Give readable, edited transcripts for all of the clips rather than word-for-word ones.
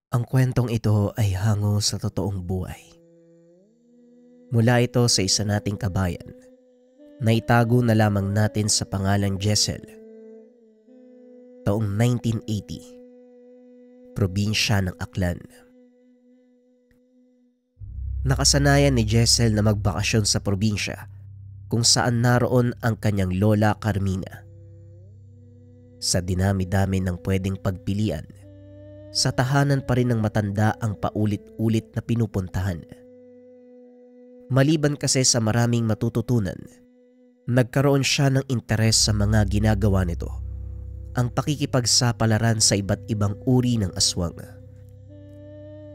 Ang kwentong ito ay hango sa totoong buhay. Mula ito sa isa nating kabayan na itago na lamang natin sa pangalang Jessel. Taong 1980, probinsya ng Aklan. Nakasanayan ni Jessel na magbakasyon sa probinsya kung saan naroon ang kanyang lola Carmina. Sa dinami-dami ng pwedeng pagpilian, sa tahanan pa rin ng matanda ang paulit-ulit na pinupuntahan. Maliban kasi sa maraming matututunan, nagkaroon siya ng interes sa mga ginagawa nito, ang pakikipagsapalaran sa iba't ibang uri ng aswang.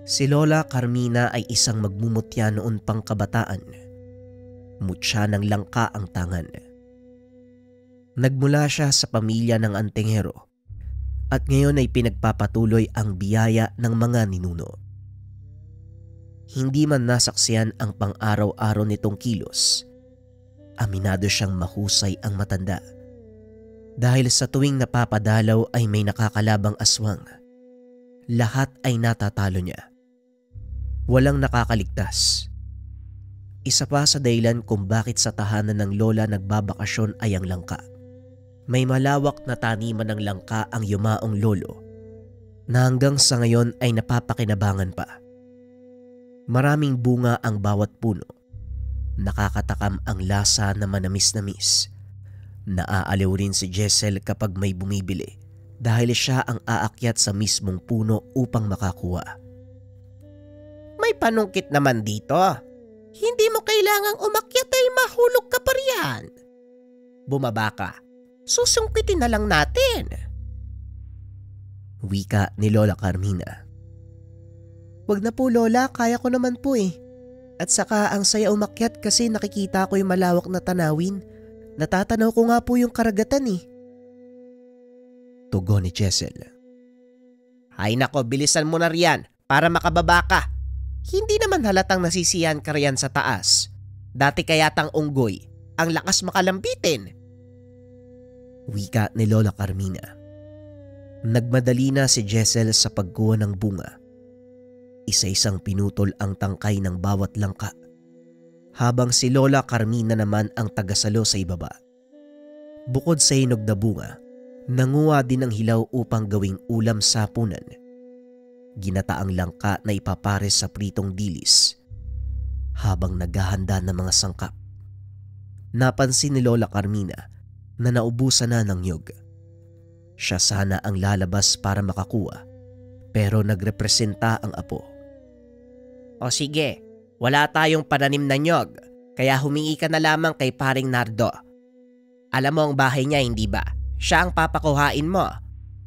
Si Lola Carmina ay isang magmumutya noon pang kabataan. Mutya ng langka ang tangan. Nagmula siya sa pamilya ng antingero at ngayon ay pinagpapatuloy ang biyaya ng mga ninuno. Hindi man nasaksiyan ang pang-araw-araw nitong kilos, aminado siyang mahusay ang matanda. Dahil sa tuwing napapadalaw ay may nakakalabang aswang, lahat ay natatalo niya. Walang nakakaligtas. Isa pa sa dahilan kung bakit sa tahanan ng lola nagbabakasyon ay ang langka. May malawak na taniman ng langka ang yumaong lolo na hanggang sa ngayon ay napapakinabangan pa. Maraming bunga ang bawat puno. Nakakatakam ang lasa na manamis-namis. Naaaliw rin si Jessel kapag may bumibili dahil siya ang aakyat sa mismong puno upang makakuha. May panungkit naman dito. Hindi mo kailangang umakyat ay mahulog ka pa riyan. Bumaba ka. Susungkitin na lang natin. Wika ni Lola Carmina. Wag na po Lola, kaya ko naman po eh. At saka ang saya umakyat kasi nakikita ko yung malawak na tanawin. Natatanaw ko nga po yung karagatan eh. Tugon ni Jessel. Ay nako, bilisan mo na riyan para makababa ka. Hindi naman halatang nasisiyan ka riyan sa taas. Dati kayatang unggoy, ang lakas makalambitin. Wika ni Lola Carmina. Nagmadali na si Jessel sa pagkuha ng bunga. Isa-isang pinutol ang tangkay ng bawat langka, habang si Lola Carmina naman ang tagasalo sa ibaba. Bukod sa hinog na bunga, nanguha din ng hilaw upang gawing ulam sa hapunan. Ginataang langka na ipapares sa pritong dilis habang naghahanda ng mga sangkap. Napansin ni Lola Carmina na naubusan na ng niyog. Siya sana ang lalabas para makakuha, pero nagrepresenta ang apo. O sige, wala tayong pananim na niyog, kaya humingi ka na lamang kay paring Nardo. Alam mo ang bahay niya, hindi ba? Siya ang papakuhain mo.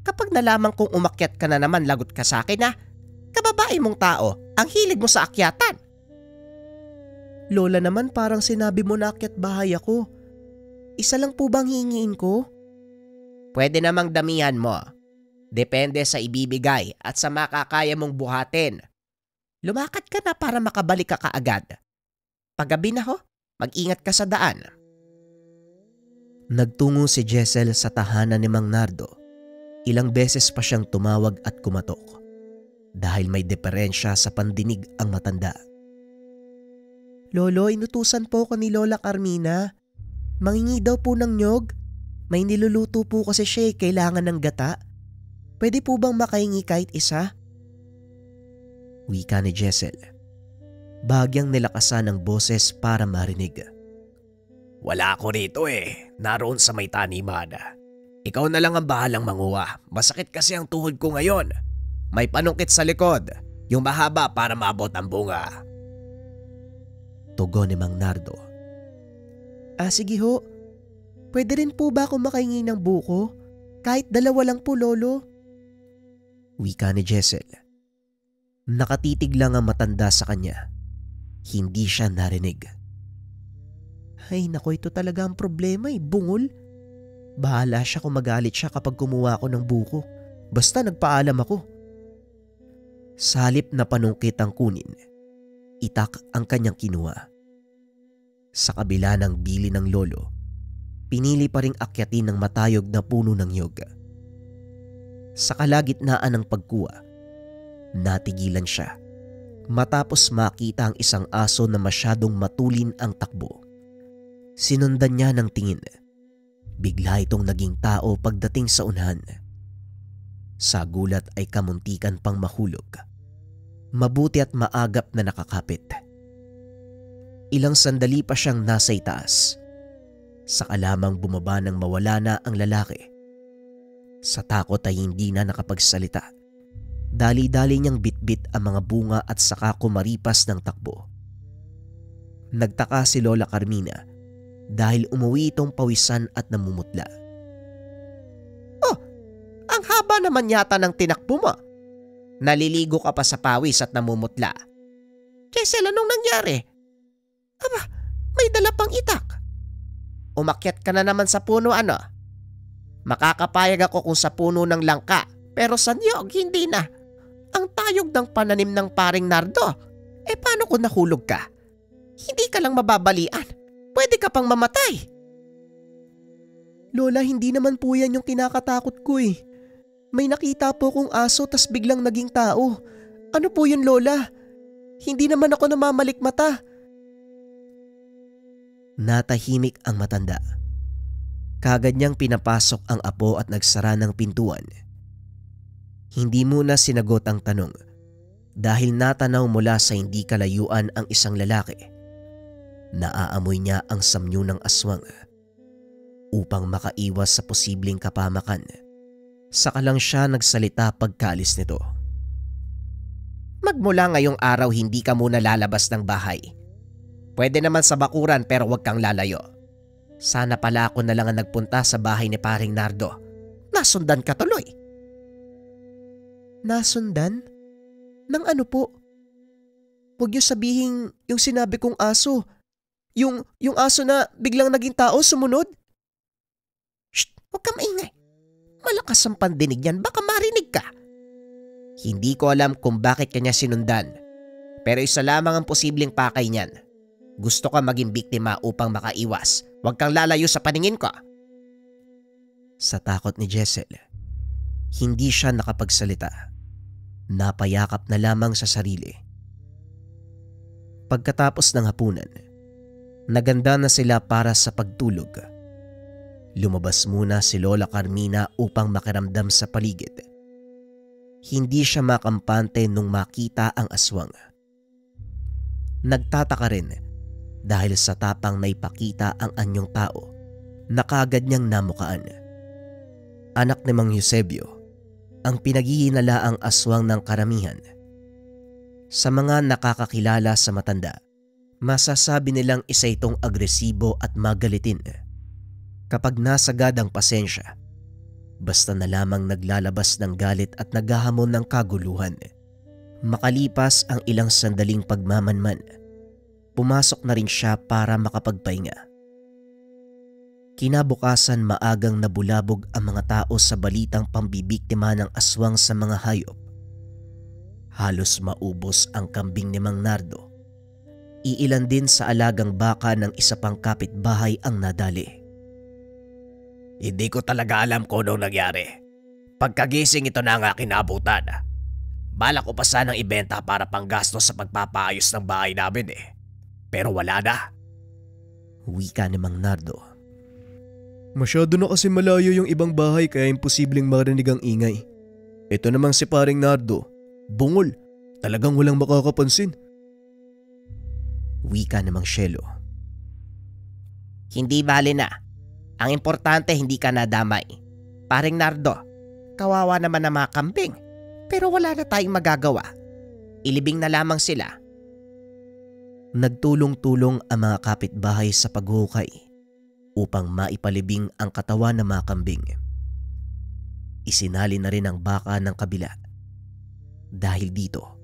Kapag nalaman kong umakyat ka na naman, lagot ka sa akin ha. Kababae mong tao, ang hilig mo sa akyatan. Lola naman, parang sinabi mo na akyat bahay ako. Isa lang po bang hihingiin ko? Pwede namang damihan mo. Depende sa ibibigay at sa makakaya mong buhatin. Lumakad ka na para makabalik ka kaagad. Paggabi na ho, mag-ingat ka sa daan. Nagtungo si Jessel sa tahanan ni Mang Nardo. Ilang beses pa siyang tumawag at kumatok dahil may diferensya sa pandinig ang matanda. Lolo, inutusan po ko ni Lola Carmina. Mangingi daw po ng nyog. May niluluto po kasi siya, kailangan ng gata. Pwede po bang makahingi kahit isa? Wika ni Jessel. Bahagyang nilakasan ng boses para marinig. Wala ako rito eh. Naroon sa may taniman. Ikaw na lang ang bahalang manguha. Masakit kasi ang tuhod ko ngayon. May panungkit sa likod. Yung mahaba para maabot ang bunga. Tugon ni Mang Nardo. Sige ho. Pwede rin po ba ako makahingi ng buko? Kahit dalawa lang po, Lolo. Wika ni Jessel. Nakatitig lang ang matanda sa kanya. Hindi siya narinig. Ay nako, ito talaga ang problema eh, bungol. Bahala siya kung magalit siya kapag kumuha ako ng buko. Basta nagpaalam ako. Sa halip na panungkit ang kunin, itak ang kanyang kinuha. Sa kabila ng bili ng lolo, pinili pa ring akyatin ng matayog na puno ng nyog. Sa kalagitnaan ng pagkuha, Natigilan siya matapos makita ang isang aso na masyadong matulin ang takbo. Sinundan niya ng tingin. Bigla itong naging tao pagdating sa unahan. Sa gulat ay kamuntikan pang mahulog. Mabuti at maagap na nakakapit. Ilang sandali pa siyang nasa itaas. Saka lamang bumaba nang mawala na ang lalaki. Sa takot ay hindi na nakapagsalita. Dali-dali niyang bitbit ang mga bunga at saka kumaripas ng takbo. Nagtaka si Lola Carmina dahil umuwi itong pawisan at namumutla. Oh, ang haba naman yata ng tinakbo mo. Naliligo ka pa sa pawis at namumutla. Jessel, anong nangyari? Aba, may dala pang itak. Umakyat ka na naman sa puno ano? Makakapayag ako kung sa puno ng langka, pero sa niyog hindi na. Ang tayog ng pananim ng paring Nardo. Paano kung nahulog ka? Hindi ka lang mababalian. Pwede ka pang mamatay. Lola, hindi naman po yan yung kinakatakot ko eh. May nakita po kong aso tas biglang naging tao. Ano po yun, Lola? Hindi naman ako namamalikmata. Natahimik ang matanda. Kagad niyang pinapasok ang apo at nagsara ng pintuan. Hindi muna sinagot ang tanong dahil natanaw mula sa hindi kalayuan ang isang lalaki. Naaamoy niya ang samnyo ng aswang. Upang makaiwas sa posibleng kapamakan, saka lang siya nagsalita pagkaalis nito. Magmula ngayong araw hindi ka muna lalabas ng bahay. Pwede naman sa bakuran pero wag kang lalayo. Sana pala ako na lang ang nagpunta sa bahay ni paring Nardo. Nasundan ka tuloy. Nasundan? Nang ano po? Huwag niyo sabihin yung sinabi kong aso. Yung aso na biglang naging tao sumunod? Shh! Huwag ka maingay. Malakas ang pandinig yan, baka marinig ka. Hindi ko alam kung bakit kanya sinundan. Pero isa lamang ang posibleng pakay niyan. Gusto ka maging biktima upang makaiwas. Huwag kang lalayo sa paningin ko. Sa takot ni Jessel, hindi siya nakapagsalita. Napayakap na lamang sa sarili. Pagkatapos ng hapunan, naganda na sila para sa pagtulog. Lumabas muna si Lola Carmina upang makiramdam sa paligid. Hindi siya makampante nung makita ang aswang. Nagtataka rin dahil sa tapang na ipakita ang anyong tao na kaagad niyang namukaan. Anak ni Mang Eusebio, ang pinaghihinalaang aswang ng karamihan. Sa mga nakakakilala sa matanda, masasabi nilang isa itong agresibo at magalitin. Kapag nasagad ang pasensya, basta na lamang naglalabas ng galit at naghahamon ng kaguluhan. Makalipas ang ilang sandaling pagmamanman, pumasok na rin siya para makapagpahinga. Kinabukasan maagang nabulabog ang mga tao sa balitang pambibiktima ng aswang sa mga hayop. Halos maubos ang kambing ni Mang Nardo. Iilan din sa alagang baka ng isa pang kapitbahay ang nadali. Hindi ko talaga alam kung anong nangyari. Pagkagising ito na ang aking naabutan. Balak ko pa sanang ibenta para panggastos sa pagpapaayos ng bahay namin eh. Pero wala na. Wika ni Mang Nardo. Masyado na kasi malayo yung ibang bahay kaya imposibleng marinig ang ingay. Ito namang si paring Nardo, bungol, talagang walang makakapansin. Wika ni Mang Shelo. Hindi bali na. Ang importante hindi ka nadamay. Paring Nardo, kawawa naman ang mga kambing. Pero wala na tayong magagawa. Ilibing na lamang sila. Nagtulong-tulong ang mga kapitbahay sa paghukay upang maipalibing ang katawan ng mga kambing. Isinali na rin ang baka ng kabila. Dahil dito,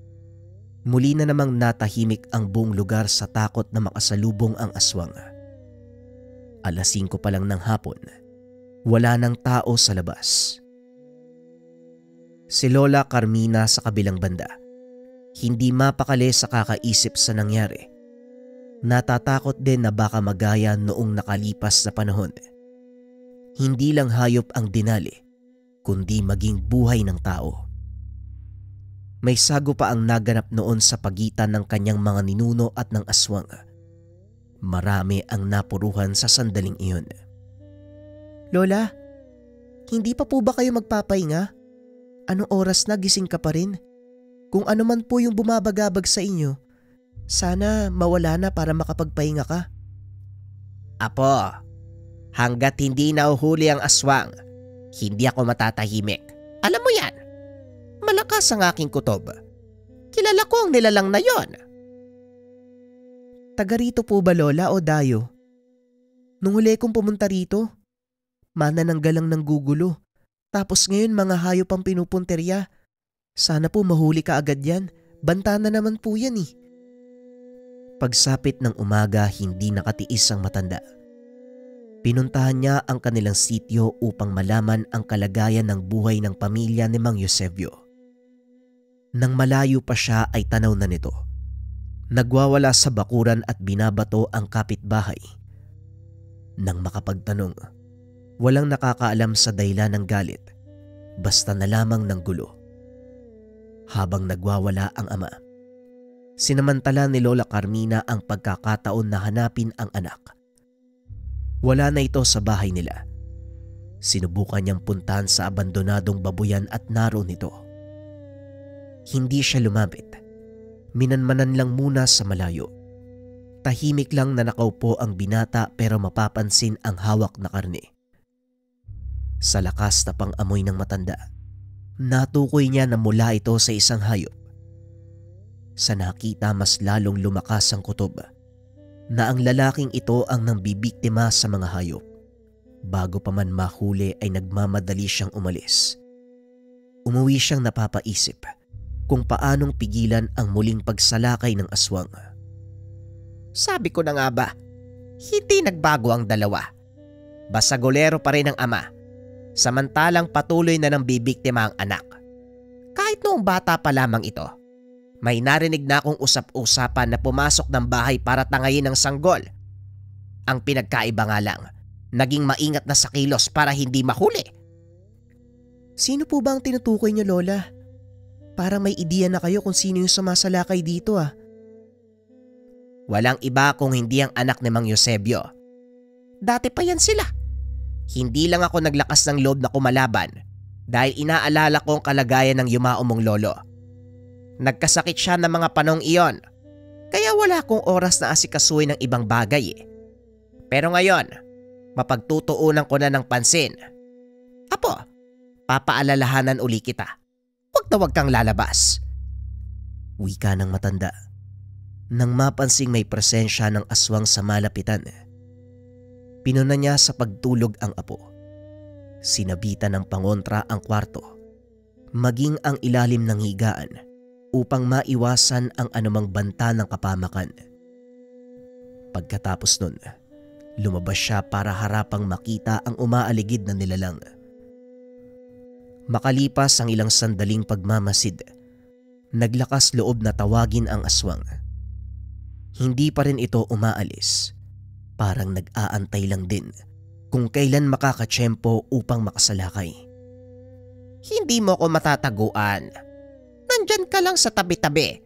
muli na namang natahimik ang buong lugar sa takot na makasalubong ang aswang. 5:00 pa lang ng hapon, wala nang tao sa labas. Si Lola Carmina sa kabilang banda, hindi mapakali sa kakaisip sa nangyari. Natatakot din na baka magaya noong nakalipas na panahon. Hindi lang hayop ang dinali, kundi maging buhay ng tao. May sago pa ang naganap noon sa pagitan ng kanyang mga ninuno at ng aswang. Marami ang napuruhan sa sandaling iyon. Lola, hindi pa po ba kayo magpapahinga? Anong oras na gising ka pa rin? Kung ano man po yung bumabagabag sa inyo, sana mawala na para makapagpahinga ka. Apo, hanggat hindi nauhuli ang aswang, hindi ako matatahimik. Alam mo yan, malakas ang aking kutob. Kilala ko ang nilalang na yon. Taga rito po ba Lola o Dayo? Nung huli kong pumunta rito, manananggal lang ng gugulo. Tapos ngayon mga hayop ang pinupunterya. Sana po mahuli ka agad yan. Banta na naman po yan eh. Pagsapit ng umaga, hindi nakatiis ang matanda. Pinuntahan niya ang kanilang sityo upang malaman ang kalagayan ng buhay ng pamilya ni Mang Eusebio. Nang malayo pa siya ay tanaw na nito. Nagwawala sa bakuran at binabato ang kapitbahay. Nang makapagtanong, walang nakakaalam sa dahilan ng galit, basta na lamang ng gulo. Habang nagwawala ang ama, sinamantala ni Lola Carmina ang pagkakataon na hanapin ang anak. Wala na ito sa bahay nila. Sinubukan niyang puntahan sa abandonadong babuyan at naroon ito. Hindi siya lumapit. Minanmanan lang muna sa malayo. Tahimik lang na nakaupo ang binata pero mapapansin ang hawak na karne. Sa lakas na pang-amoy ng matanda, natukoy niya na mula ito sa isang hayop. Sa nakita mas lalong lumakas ang kutob na ang lalaking ito ang nambibiktima sa mga hayop. Bago pa man mahuli ay nagmamadali siyang umalis. Umuwi siyang napapaisip kung paanong pigilan ang muling pagsalakay ng aswang. Sabi ko na nga ba, hindi nagbago ang dalawa. Basagolero pa rin ang ama, samantalang patuloy na nang bibiktima ang anak. Kahit noong bata pa lamang ito, may narinig na akong usap-usapan na pumasok ng bahay para tangayin ng sanggol. Ang pinagkaiba nga lang, naging maingat na sa kilos para hindi mahuli. Sino po ba ang tinutukoy niyo Lola? Para may ideya na kayo kung sino yung sumasalakay dito ah. Walang iba kung hindi ang anak ni Mang Eusebio. Dati pa yan sila. Hindi lang ako naglakas ng loob na kumalaban dahil inaalala ko ang kalagayan ng yumao mong lolo. Nagkasakit siya ng mga panong iyon, kaya wala akong oras na asikasuhin ng ibang bagay eh. Pero ngayon, mapagtutuunan ko na ng pansin. Apo, papaalalahanan uli kita. Huwag na huwag kang lalabas. Wika ng matanda. Nang mapansing may presensya ng aswang sa malapitan, pinuna niya sa pagtulog ang apo. Sinabitan ng pangontra ang kwarto, maging ang ilalim ng higaan upang maiwasan ang anumang banta ng kapamakan. Pagkatapos nun, lumabas siya para harapang makita ang umaaligid na nilalang. Makalipas ang ilang sandaling pagmamasid, naglakas loob na tawagin ang aswang. Hindi pa rin ito umaalis. Parang nag-aantay lang din kung kailan makakatsyempo upang makasalakay. Hindi mo ko matataguan. Nandyan ka lang sa tabi-tabi.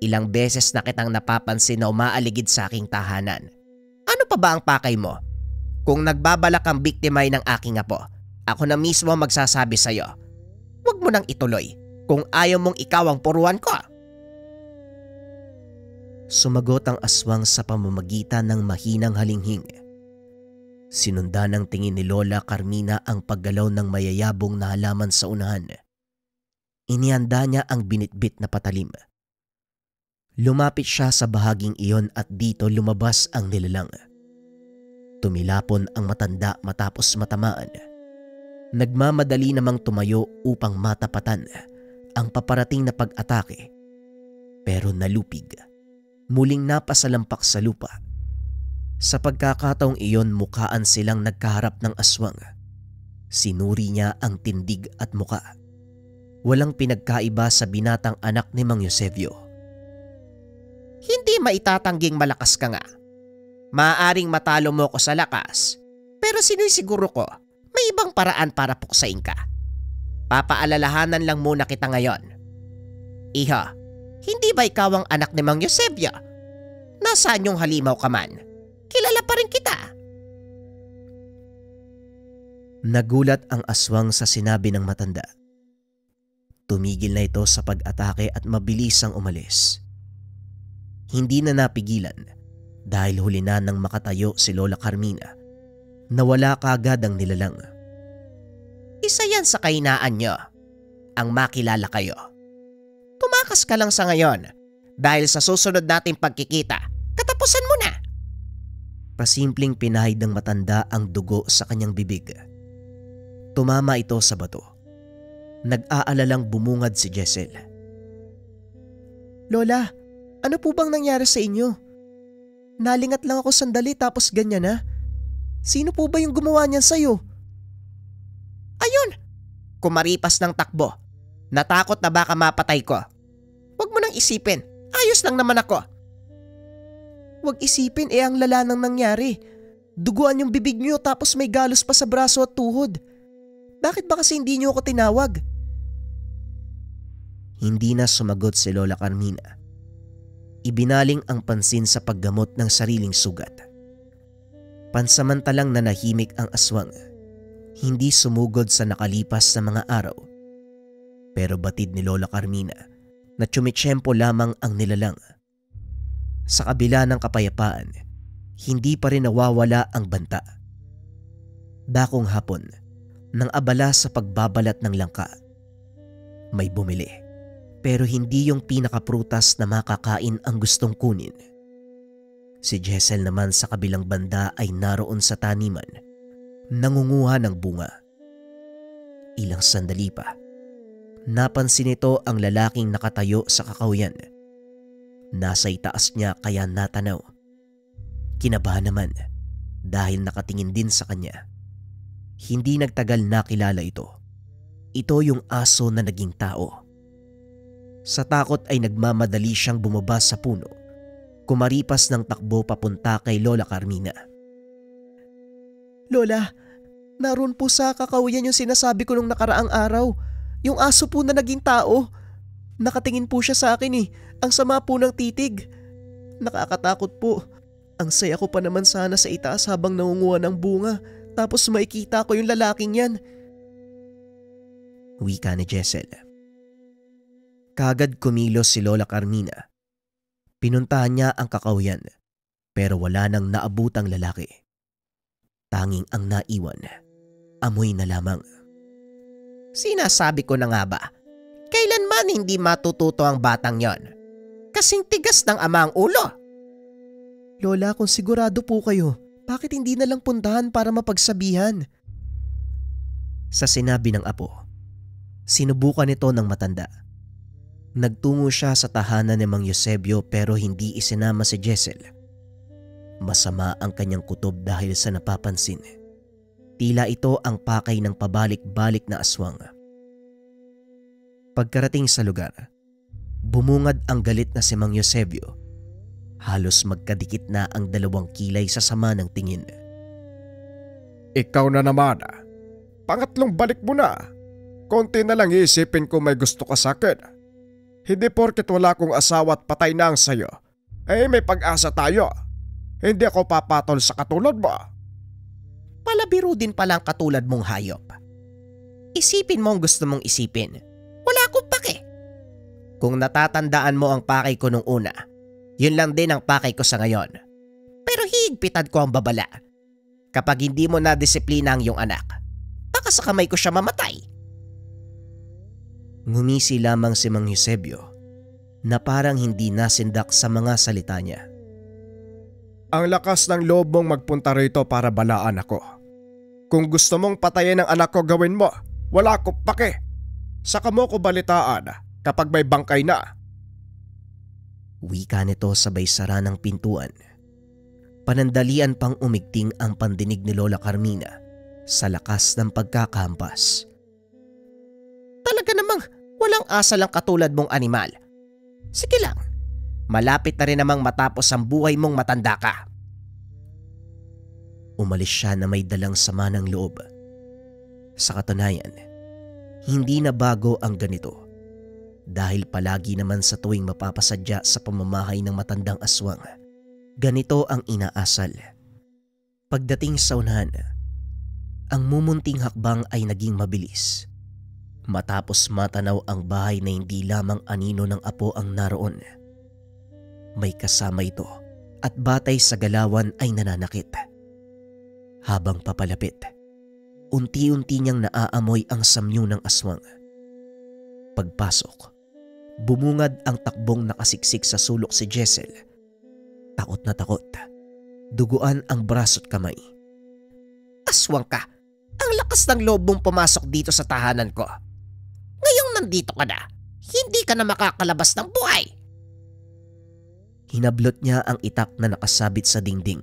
Ilang beses na kitang napapansin na umaaligid sa aking tahanan. Ano pa ba ang pakay mo? Kung nagbabalak kang biktimay ng aking apo, ako na mismo magsasabi sa'yo. Huwag mo nang ituloy kung ayaw mong ikaw ang puruan ko. Sumagot ang aswang sa pamamagitan ng mahinang halinghing. Sinundan ng tingin ni Lola Carmina ang paggalaw ng mayayabong na halaman sa unahan. Inihanda niya ang binitbit na patalim. Lumapit siya sa bahaging iyon at dito lumabas ang nilalang. Tumilapon ang matanda matapos matamaan. Nagmamadali namang tumayo upang matapatan ang paparating na pag-atake. Pero nalupig. Muling napasalampak sa lupa. Sa pagkakataong iyon, mukhaan silang nagkaharap ng aswang. Sinuri niya ang tindig at muka. Walang pinagkaiba sa binatang anak ni Mang Eusebio. Hindi maitatangging malakas ka nga. Maaaring matalo mo ko sa lakas, pero sinisiguro ko may ibang paraan para puksain ka. Papaalalahanan lang muna kita ngayon. Iha, hindi ba ikaw ang anak ni Mang Eusebio? Nasaan yung halimaw ka man? Kilala pa rin kita. Nagulat ang aswang sa sinabi ng matanda. Tumigil na ito sa pag-atake at mabilis ang umalis. Hindi na napigilan dahil huli na nang makatayo si Lola Carmina. Nawala kaagad ang nilalang. Isa yan sa kahinaan nyo, ang makilala kayo. Tumakas ka lang sa ngayon dahil sa susunod nating pagkikita, katapusan mo na. Pasimpleng pinahid ng matanda ang dugo sa kanyang bibig. Tumama ito sa bato. Nag-aalalang bumungad si Jessel. Lola, ano po bang nangyari sa inyo? Nalingat lang ako sandali tapos ganyan na. Sino po ba yung gumawa niyan sa'yo? Ayun, kumaripas ng takbo. Natakot na baka mapatay ko. Huwag mo nang isipin, ayos lang naman ako. Huwag isipin, ang lala nang nangyari. Duguan yung bibig niyo tapos may galos pa sa braso at tuhod. Bakit ba kasi hindi niyo ako tinawag? Hindi na sumagot si Lola Carmina. Ibinaling ang pansin sa paggamot ng sariling sugat. Pansamantalang nanahimik ang aswang. Hindi sumugod sa nakalipas na mga araw. Pero batid ni Lola Carmina na tsumitsyempo lamang ang nilalang. Sa kabila ng kapayapaan, hindi pa rin nawawala ang banta. Dakong hapon, nang abala sa pagbabalat ng langka, may bumili. Pero hindi yung pinakaprutas na makakain ang gustong kunin. Si Jessel naman sa kabilang banda ay naroon sa taniman, nangunguha ng bunga. Ilang sandali pa, napansin nito ang lalaking nakatayo sa kakawyan. Nasa itaas niya kaya natanaw. Kinabahan naman dahil nakatingin din sa kanya. Hindi nagtagal nakilala ito. Ito yung aso na naging tao. Sa takot ay nagmamadali siyang bumaba sa puno, kumaripas ng takbo papunta kay Lola Carmina. Lola, naroon po sa kakawyan yung sinasabi ko nung nakaraang araw. Yung aso po na naging tao. Nakatingin po siya sa akin eh. Ang sama po ng titig. Nakakatakot po. Ang saya ko pa naman sana sa itaas habang nangunguha ng bunga. Tapos makikita ko yung lalaking yan. Wika ni Jessel. Kagad kumilos si Lola Carmina. Pinuntahan niya ang kakawyan pero wala nang naabutang lalaki. Tanging ang naiwan, amoy na lamang. Sinasabi ko na nga ba, kailanman hindi matututo ang batang yon. Kasing tigas ng ama ang ulo. Lola, kung sigurado po kayo, bakit hindi na lang puntahan para mapagsabihan? Sa sinabi ng apo, sinubukan ito ng matanda. Nagtungo siya sa tahanan ni Mang Eusebio pero hindi isinama si Jessel. Masama ang kanyang kutob dahil sa napapansin. Tila ito ang pakay ng pabalik-balik na aswang. Pagkarating sa lugar, bumungad ang galit na si Mang Eusebio. Halos magkadikit na ang dalawang kilay sa sama ng tingin. Ikaw na naman. Pangatlong balik mo na. Konti na lang iisipin ko may gusto ka sa akin. Hindi porket wala kong asawa at patay na ang sayo, may pag-asa tayo. Hindi ako papatol sa katulad mo. Palabiro din palang katulad mong hayop. Isipin mo ang gusto mong isipin. Wala akong pake. Kung natatandaan mo ang pakay ko nung una, yun lang din ang pakay ko sa ngayon. Pero higpitan ko ang babala. Kapag hindi mo na-disiplina ang iyong anak, baka sa kamay ko siya mamatay. Ngumisi lamang si Mang Eusebio na parang hindi nasindak sa mga salita niya. Ang lakas ng loob mong magpunta rito para balaan ako. Kung gusto mong patayin ang anak ko, gawin mo. Wala akong pake. Saka mo ko balitaan kapag may bangkay na. Wika nito sabay sara ng pintuan. Panandalian pang umigting ang pandinig ni Lola Carmina sa lakas ng pagkakampas. Talaga namang walang asa lang katulad mong animal. Sige lang, malapit na rin namang matapos ang buhay mong matanda ka. Umalis siya na may dalang sama ng loob. Sa katunayan, hindi na bago ang ganito. Dahil palagi naman sa tuwing mapapasadya sa pamamahay ng matandang aswang, ganito ang inaasal. Pagdating sa unahan, ang mumunting hakbang ay naging mabilis. Matapos matanaw ang bahay na hindi lamang anino ng apo ang naroon. May kasama ito at batay sa galawan ay nananakit. Habang papalapit, unti-unti niyang naaamoy ang samyo ng aswang. Pagpasok, bumungad ang takbong nakasiksik sa sulok si Jessel. Takot na takot, duguan ang braso't kamay. Aswang ka! Ang lakas ng loob mong pumasok dito sa tahanan ko. Ngayong nandito ka na, hindi ka na makakalabas ng buhay. Hinablot niya ang itak na nakasabit sa dingding.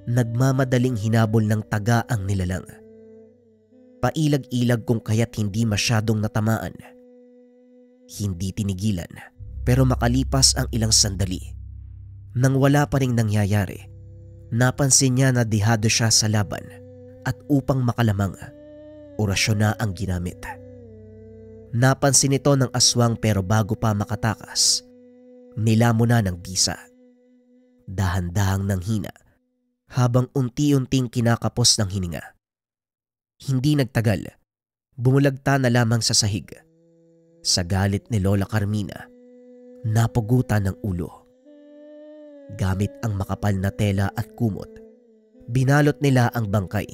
Nagmamadaling hinabol ng taga ang nilalang. Pailag-ilag kung kaya't hindi masyadong natamaan. Hindi tinigilan, pero makalipas ang ilang sandali, nang wala pa ring nangyayari, napansin niya na dihado siya sa laban at upang makalamang, orasyon na ang ginamit. Napansin ito ng aswang pero bago pa makatakas, nilamo na ng bisa. Dahan-dahang nang hina habang unti-unting kinakapos ng hininga. Hindi nagtagal, bumulagta na lamang sa sahig. Sa galit ni Lola Carmina, napugutan ng ulo. Gamit ang makapal na tela at kumot, binalot nila ang bangkay.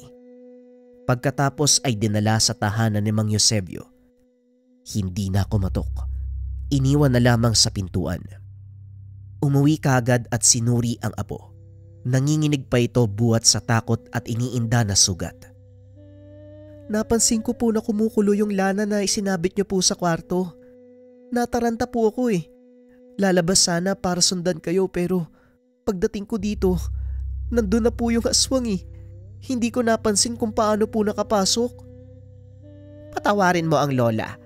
Pagkatapos ay dinala sa tahanan ni Mang Eusebio. Hindi na kumatok. Iniwan na lamang sa pintuan. Umuwi kaagad at sinuri ang apo. Nanginginig pa ito buhat sa takot at iniinda na sugat. Napansin ko po na kumukulo yung lana na isinabit niyo po sa kwarto. Nataranta po ako eh. Lalabas sana para sundan kayo pero pagdating ko dito, nandun na po yung aswang eh. Hindi ko napansin kung paano po nakapasok. Patawarin mo ang lola.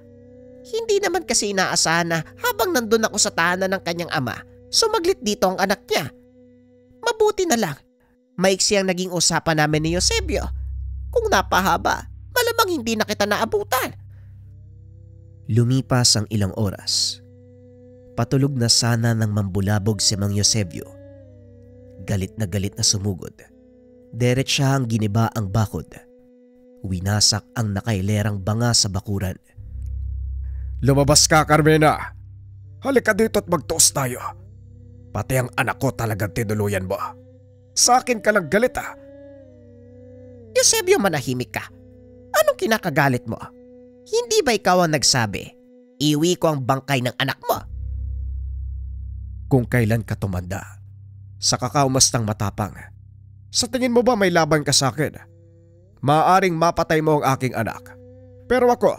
Hindi naman kasi inaasahan na habang nandun ako sa tahanan ng kanyang ama, sumaglit dito ang anak niya. Mabuti na lang, maiksi ang naging usapan namin ni Eusebio. Kung napahaba, malamang hindi na kita naabutan. Lumipas ang ilang oras. Patulog na sana nang mambulabog si Mang Eusebio. Galit na sumugod. Diretsahang giniba ang bakod. Winasak ang nakailerang banga sa bakuran. Lumabas ka, Carmina. Halika dito at magtuos tayo. Pati ang anak ko talagang tinuluyan mo. Sa akin ka lang galit ah. Eusebio, manahimik ka. Anong kinakagalit mo? Hindi ba ikaw ang nagsabi, iwi ko ang bangkay ng anak mo? Kung kailan ka tumanda, sa kakaumastang matapang, sa tingin mo ba may laban ka sa akin? Maaaring mapatay mo ang aking anak. Pero ako,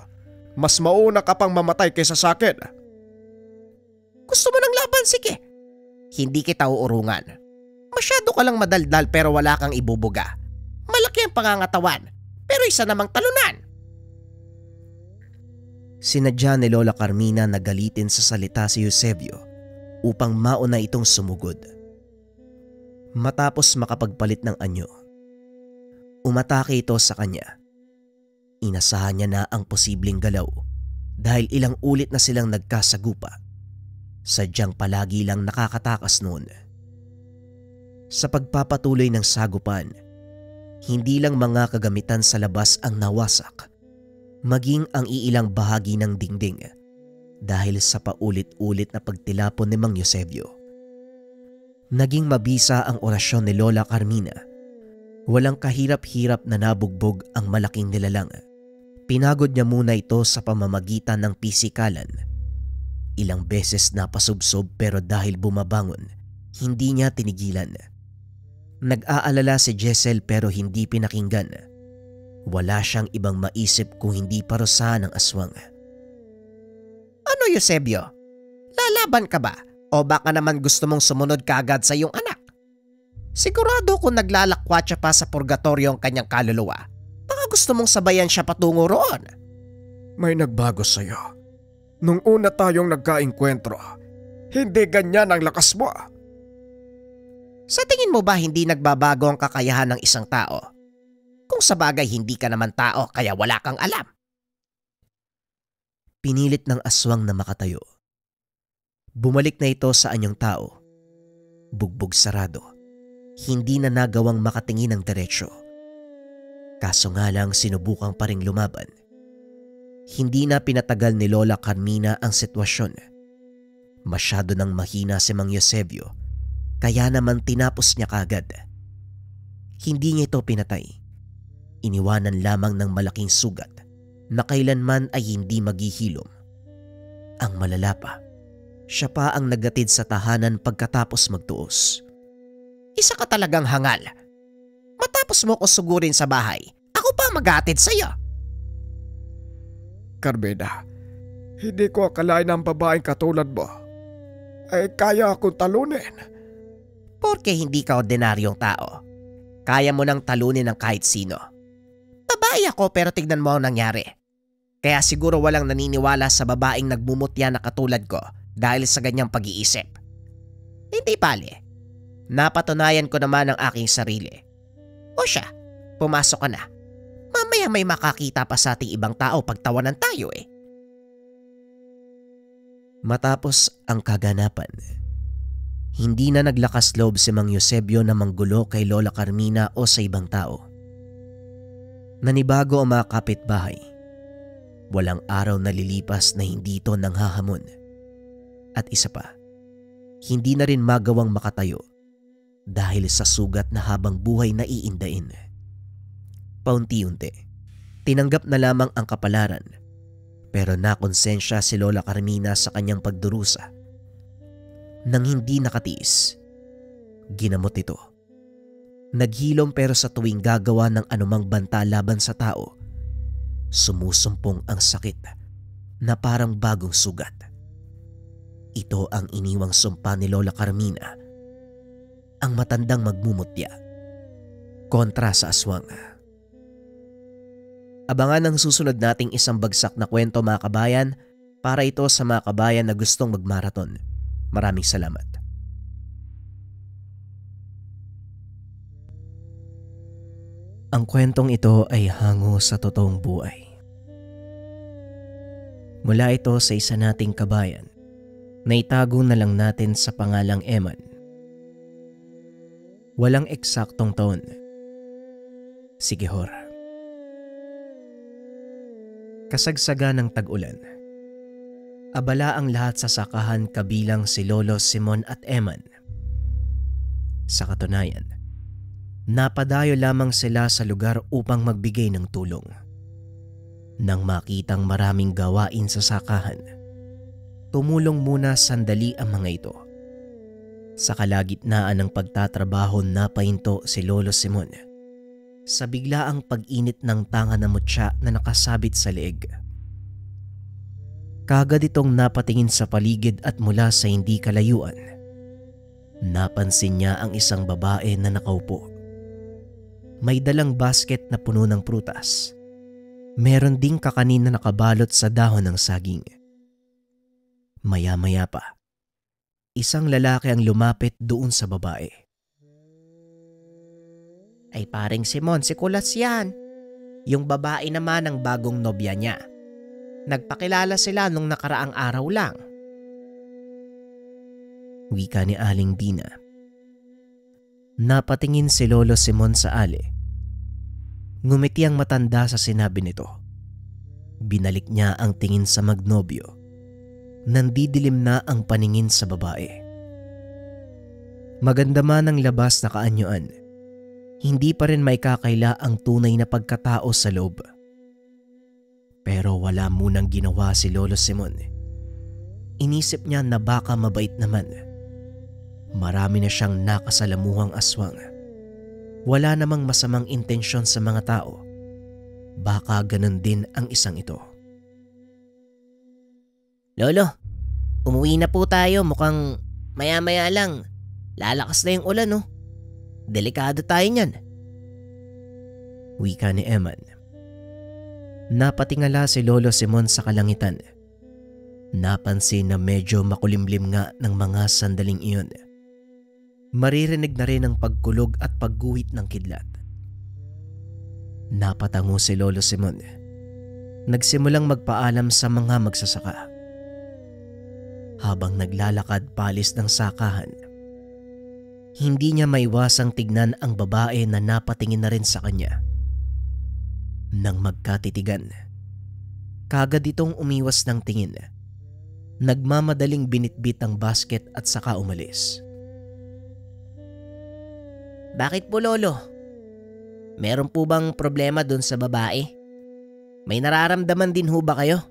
mas mauna ka pang mamatay kaysa sa akin. Gusto mo ng laban? Sige. Hindi kita uurungan. Masyado ka lang madaldal pero wala kang ibubuga. Malaki ang pangangatawan, pero isa namang talunan. Sinadya ni Lola Carmina na galitin sa salita si Eusebio upang mauna itong sumugod. Matapos makapagpalit ng anyo, umatake ito sa kanya. Inasahan niya na ang posibleng galaw dahil ilang ulit na silang nagkasagupa. Sadyang palagi lang nakakatakas noon. Sa pagpapatuloy ng sagupan, hindi lang mga kagamitan sa labas ang nawasak, maging ang iilang bahagi ng dingding dahil sa paulit-ulit na pagtilapon ni Mang Eusebio. Naging mabisa ang orasyon ni Lola Carmina. Walang kahirap-hirap na nabugbog ang malaking nilalang. Pinagod niya muna ito sa pamamagitan ng pisikalan. Ilang beses napasubsob pero dahil bumabangon, hindi niya tinigilan. Nag-aalala si Jessel pero hindi pinakinggan. Wala siyang ibang maisip kung hindi parusahan ng aswang. Ano, Eusebio? Lalaban ka ba? O baka naman gusto mong sumunod kaagad sa iyong anak? Sigurado kung naglalakwatsa pa sa purgatorio ang kanyang kaluluwa, baka gusto mong sabayan siya patungo roon. May nagbago sa'yo. Nung una tayong nagkaengkwentro, hindi ganyan ang lakas mo. Sa tingin mo ba hindi nagbabago ang kakayahan ng isang tao? Kung sa bagay hindi ka naman tao kaya wala kang alam. Pinilit ng aswang na makatayo. Bumalik na ito sa anyong tao. Bugbog sarado. Hindi na nagawang makatingin ng diretsyo. Kaso nga lang sinubukang pa ring lumaban. Hindi na pinatagal ni Lola Carmina ang sitwasyon. Masyado nang mahina si Mang Eusebio, kaya naman tinapos niya kagad. Hindi niya ito pinatay. Iniwanan lamang ng malaking sugat na kailanman ay hindi maghihilom. Ang malala pa, siya pa ang nagatid sa tahanan pagkatapos magtuos. Isa ka talagang hangal. Matapos mo ko sugurin sa bahay, ako pa mag-aatid sa'yo. Carmina, hindi ko akalain ang babaeng katulad mo ay kaya akong talunin. Porke hindi ka ordinaryong tao, kaya mo nang talunin ng kahit sino. Babae ako pero tignan mo ang nangyari. Kaya siguro walang naniniwala sa babaeng nagmumutya na katulad ko dahil sa ganyang pag-iisip. Hindi pali. Napatunayan ko naman ang aking sarili. O siya, pumasok ka na. Mamaya may makakita pa sa ating ibang tao pagtawanan tayo eh. Matapos ang kaganapan, hindi na naglakas loob si Mang Eusebio na manggulo kay Lola Carmina o sa ibang tao. Nanibago ang mga kapitbahay. Walang araw na lilipas na hindi ito nanghahamon. At isa pa, hindi na rin magawang makatayo dahil sa sugat na habang buhay na iindain. Paunti-unti, tinanggap na lamang ang kapalaran pero nakonsensya si Lola Carmina sa kanyang pagdurusa. Nang hindi nakatiis, ginamot ito. Naghilom pero sa tuwing gagawa ng anumang banta laban sa tao, sumusumpong ang sakit na parang bagong sugat. Ito ang iniwang sumpa ni Lola Carmina, ang matandang magmumutya kontra sa aswang. Abangan ang susunod nating isang bagsak na kwento mga kabayan, para ito sa mga kabayan na gustong magmaraton. Maraming salamat. Ang kwentong ito ay hango sa totoong buhay. Mula ito sa isa nating kabayan na itago na lang natin sa pangalang Eman. Walang eksaktong taon. Sige hor. Kasagsaga ng tag-ulan. Abala ang lahat sa sakahan kabilang si Lolo Simon at Eman. Sa katunayan, napadayo lamang sila sa lugar upang magbigay ng tulong. Nang makitang maraming gawain sa sakahan, tumulong muna sandali ang mga ito. Sa kalagitnaan ng pagtatrabaho napahinto si Lolo Simon sa biglaang pag-init ng tanga na mutya na nakasabit sa leeg. Kagad itong napatingin sa paligid at mula sa hindi kalayuan, napansin niya ang isang babae na nakaupo. May dalang basket na puno ng prutas. Meron ding kakanin na nakabalot sa dahon ng saging. Maya-maya pa, isang lalaki ang lumapit doon sa babae. Ay paring Simon, si Kulas yan. Yung babae naman ang bagong nobya niya. Nagpakilala sila nung nakaraang araw lang. Wika ni Aling Dina. Napatingin si Lolo Simon sa Ali. Ngumiti ang matanda sa sinabi nito. Binalik niya ang tingin sa magnobyo. Nandidilim na ang paningin sa babae. Maganda man ang labas na kaanyuan, hindi pa rin may kakaila ang tunay na pagkatao sa loob. Pero wala munang ginawa si Lolo Simon. Inisip niya na baka mabait naman. Marami na siyang nakasalamuhang aswang. Wala namang masamang intensyon sa mga tao. Baka ganun din ang isang ito. Lolo, umuwi na po tayo. Mukhang maya-maya lang lalakas na yung ulan, no? Delikado tayo niyan. Wika ni Eman. Napatingala si Lolo Simon sa kalangitan. Napansin na medyo makulimlim nga ng mga sandaling iyon. Maririnig na rin ang pagkulog at pagguhit ng kidlat. Napatango si Lolo Simon. nagsimulang magpaalam sa mga magsasaka. Habang naglalakad palis ng sakahan, hindi niya maiwasang tignan ang babae na napatingin na rin sa kanya. Nang magkatitigan, kagad itong umiwas ng tingin. Nagmamadaling binitbit ang basket at saka umalis. Bakit po, Lolo? Meron po bang problema dun sa babae? May nararamdaman din ho ba kayo?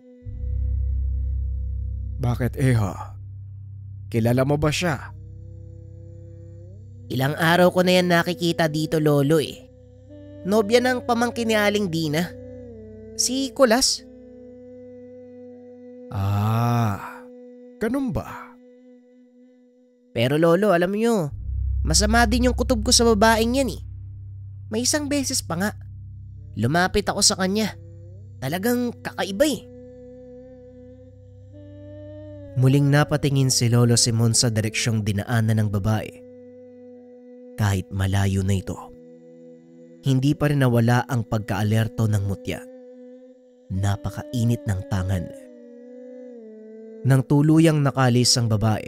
Bakit, Iha? Kilala mo ba siya? Ilang araw ko na yan nakikita dito, Lolo eh. Nobya ng pamangkin ni Aling Dina. Si Kulas. Ganun ba? Pero Lolo, alam niyo, masama din yung kutob ko sa babaeng yan eh. May isang beses pa nga. Lumapit ako sa kanya. Talagang kakaiba eh. Muling napatingin si Lolo Simon sa direksyong dinaanan ng babae. Kahit malayo na ito, hindi pa rin nawala ang pagkaalerto ng mutya. Napakainit ng tangan. Nang tuluyang nakalis ang babae,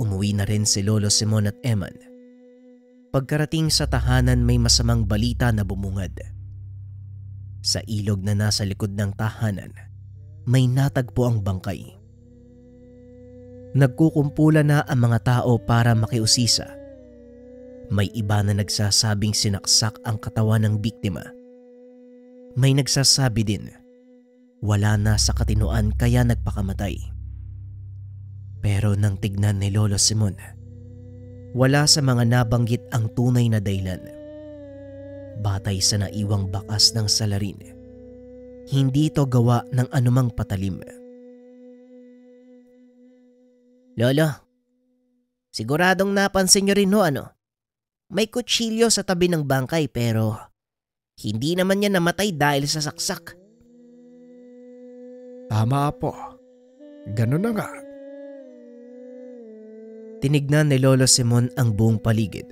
umuwi na rin si Lolo Simon at Eman. Pagkarating sa tahanan, may masamang balita na bumungad. Sa ilog na nasa likod ng tahanan, may natagpo ang bangkay. Nagkukumpula na ang mga tao para makiusisa. May iba na nagsasabing sinaksak ang katawan ng biktima. May nagsasabi din, wala na sa katinoan kaya nagpakamatay. Pero nang tignan ni Lolo Simon, wala sa mga nabanggit ang tunay na dahilan. Batay sa naiwang bakas ng salarin, hindi ito gawa ng anumang patalim. Lolo, siguradong napansin niyo rin ho ano? May kutsilyo sa tabi ng bangkay pero hindi naman niya namatay dahil sa saksak. Tama po. Ganun na nga. Tinignan ni Lolo Simon ang buong paligid.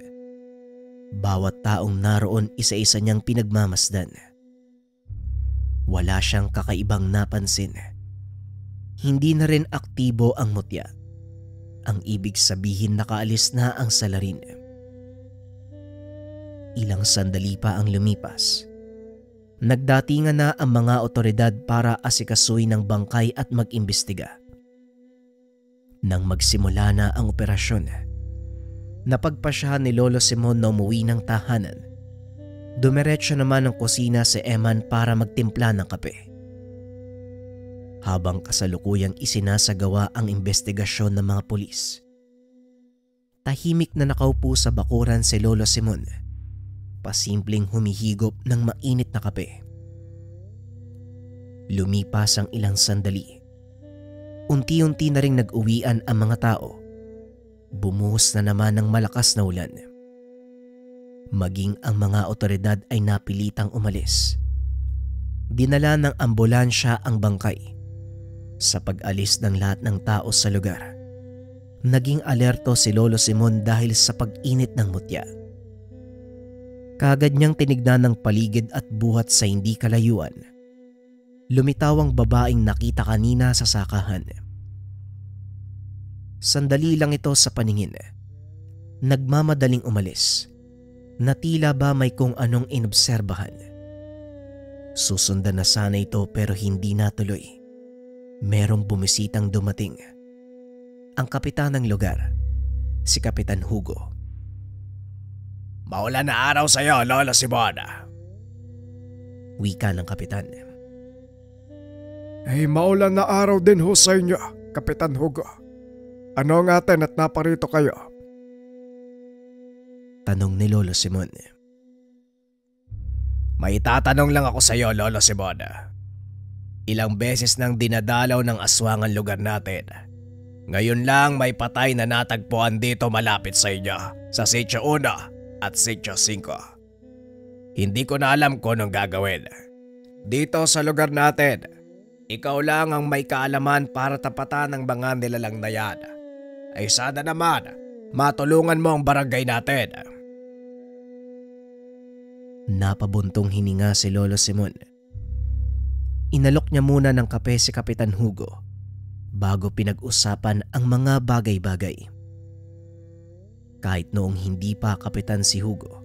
Bawat taong naroon isa-isa niyang pinagmamasdan. Wala siyang kakaibang napansin. Hindi na rin aktibo ang mutya. Ang ibig sabihin nakaalis na ang salarin. Ilang sandali pa ang lumipas. Nagdatingan na ang mga otoridad para asikasuhin ng bangkay at mag-imbestiga. Nang magsimula na ang operasyon, napagpasyahan ni Lolo Simon na umuwi ng tahanan. Dumiretso naman ng kusina si Eman para magtimpla ng kape. Habang kasalukuyang isinasagawa ang investigasyon ng mga pulis, tahimik na nakaupo sa bakuran si Lolo Simon, pasimpleng humihigop ng mainit na kape. Lumipas ang ilang sandali. Unti-unti na ring nag-uwian ang mga tao. Bumuhos na naman ng malakas na ulan. Maging ang mga otoridad ay napilitang umalis. Dinala ng ambulansya ang bangkay. Sa pag-alis ng lahat ng tao sa lugar, naging alerto si Lolo Simon dahil sa pag-init ng mutya. Kaagad niyang tinignan ng paligid at buhat sa hindi kalayuan. Lumitaw ang babaeng nakita kanina sa sakahan. Sandali lang ito sa paningin. Nagmamadaling umalis. Na tila ba may kung anong inobserbahan. Susundan na sana ito pero hindi natuloy. Merong bumisitang dumating. Ang kapitan ng lugar, si Kapitan Hugo. Maulan na araw sa'yo, Lolo Simon. Wika ng kapitan. Ay maulan na araw din ho sa inyo, Kapitan Hugo. Ano nga atin at naparito kayo? Tanong ni Lolo Simon. May tatanong lang ako sa'yo, Lolo Simon. Ilang beses nang dinadalaw ng aswang ang lugar natin. Ngayon lang may patay na natagpuan dito malapit sa inyo, sa Sitio 1 at Sitio 5. Hindi ko na alam kung anong gagawin. Dito sa lugar natin, ikaw lang ang may kaalaman para tapatan ng mga nilalang na yan. Ay sana naman, matulungan mo ang barangay natin. Napabuntong hininga si Lolo Simon. Inalok niya muna ng kape si Kapitan Hugo bago pinag-usapan ang mga bagay-bagay. Kahit noong hindi pa kapitan si Hugo,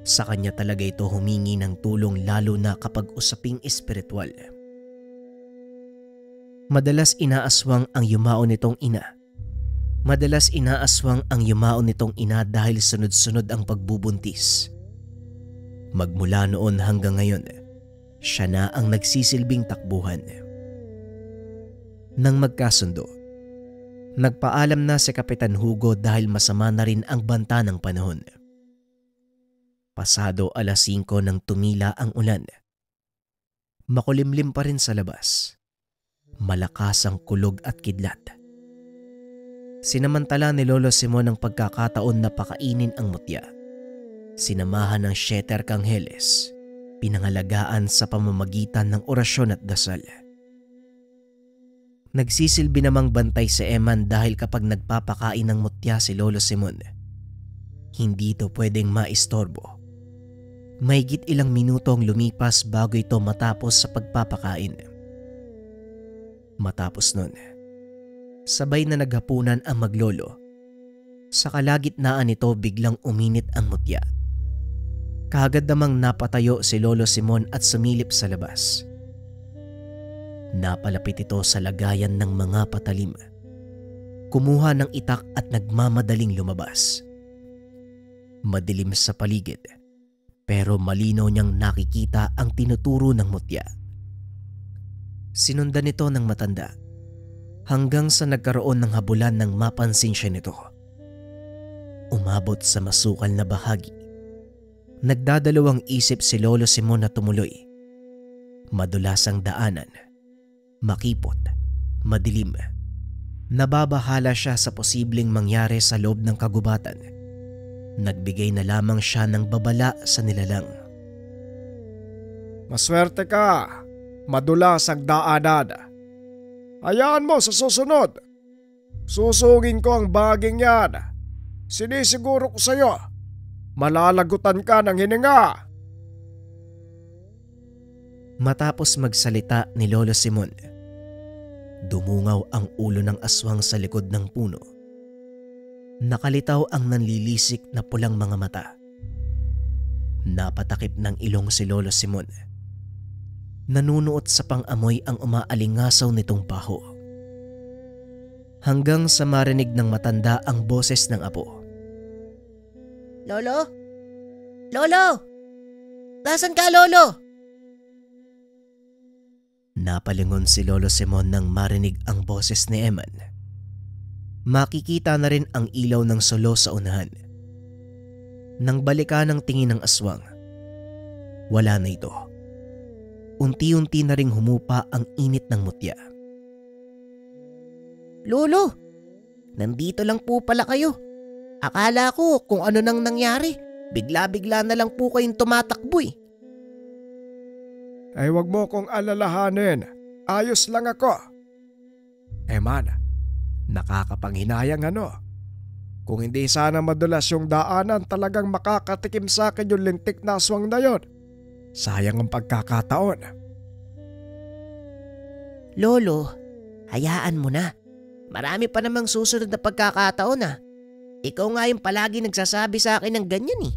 sa kanya talaga ito humingi ng tulong lalo na kapag usaping espiritual. Madalas inaaswang ang yumao nitong ina. Dahil sunod-sunod ang pagbubuntis. Magmula noon hanggang ngayon, siya na ang nagsisilbing takbuhan. Nang magkasundo, nagpaalam na si Kapitan Hugo dahil masama na rin ang banta ng panahon. Pasado 5:00 nang tumila ang ulan. Makulimlim pa rin sa labas. Malakas ang kulog at kidlat. Sinamantala ni Lolo Simon ang pagkakataon na pakainin ang mutya. Sinamahan ng Syeter Kangheles, pinangalagaan sa pamamagitan ng orasyon at dasal. Nagsisilbi namang bantay si Eman dahil kapag nagpapakain ng mutya si Lolo Simon, hindi ito pwedeng maistorbo. Mahigit ilang minuto ang lumipas bago ito matapos sa pagpapakain. Matapos nun, sabay na naghapunan ang maglolo. Sa kalagitnaan nito biglang uminit ang mutya. Kaagad namang napatayo si Lolo Simon at sumilip sa labas. Napalapit ito sa lagayan ng mga patalim. Kumuha ng itak at nagmamadaling lumabas. Madilim sa paligid, pero malinaw niyang nakikita ang tinuturo ng mutya. Sinundan ito ng matanda hanggang sa nagkaroon ng habulan nang mapansin siya nito. Umabot sa masukal na bahagi. Nagdadalawang isip si Lolo Simon na tumuloy. Madulas ang daanan. Makipot. Madilim. Nababahala siya sa posibleng mangyari sa loob ng kagubatan. Nagbigay na lamang siya ng babala sa nilalang. Maswerte ka. Madulas ang daanan. Hayaan mo sa susunod. Susungin ko ang baging yan. Sinisiguro ko sa'yo. Malalagutan ka ng hininga. Matapos magsalita ni Lolo Simon, dumungaw ang ulo ng aswang sa likod ng puno. Nakalitaw ang nanlilisik na pulang mga mata. Napatakip ng ilong si Lolo Simon. Nanunuot sa pang-amoy ang umaalingasaw nitong baho. Hanggang sa marinig ng matanda ang boses ng apo. Lolo? Lolo! Nasaan ka, Lolo? Napalingon si Lolo Simon nang marinig ang boses ni Eman. Makikita na rin ang ilaw ng solo sa unahan. Nang balikan ang tingin ng aswang, wala na ito. Unti-unti na ring humupa ang init ng mutya. Lolo, nandito lang po pala kayo. Akala ko kung ano nang nangyari. Bigla-bigla na lang po kayong tumatakbo eh. Ay wag mo kong alalahanin. Ayos lang ako. Man, nakakapanghinayang ano. Kung hindi sana madulas yung daanan, talagang makakatikim sa akin yung lintik na aswang na yon. Sayang ang pagkakataon. Lolo, hayaan mo na. Marami pa namang susunod na pagkakataon ah. Ikaw nga yung palagi nagsasabi sa akin ng ganyan eh.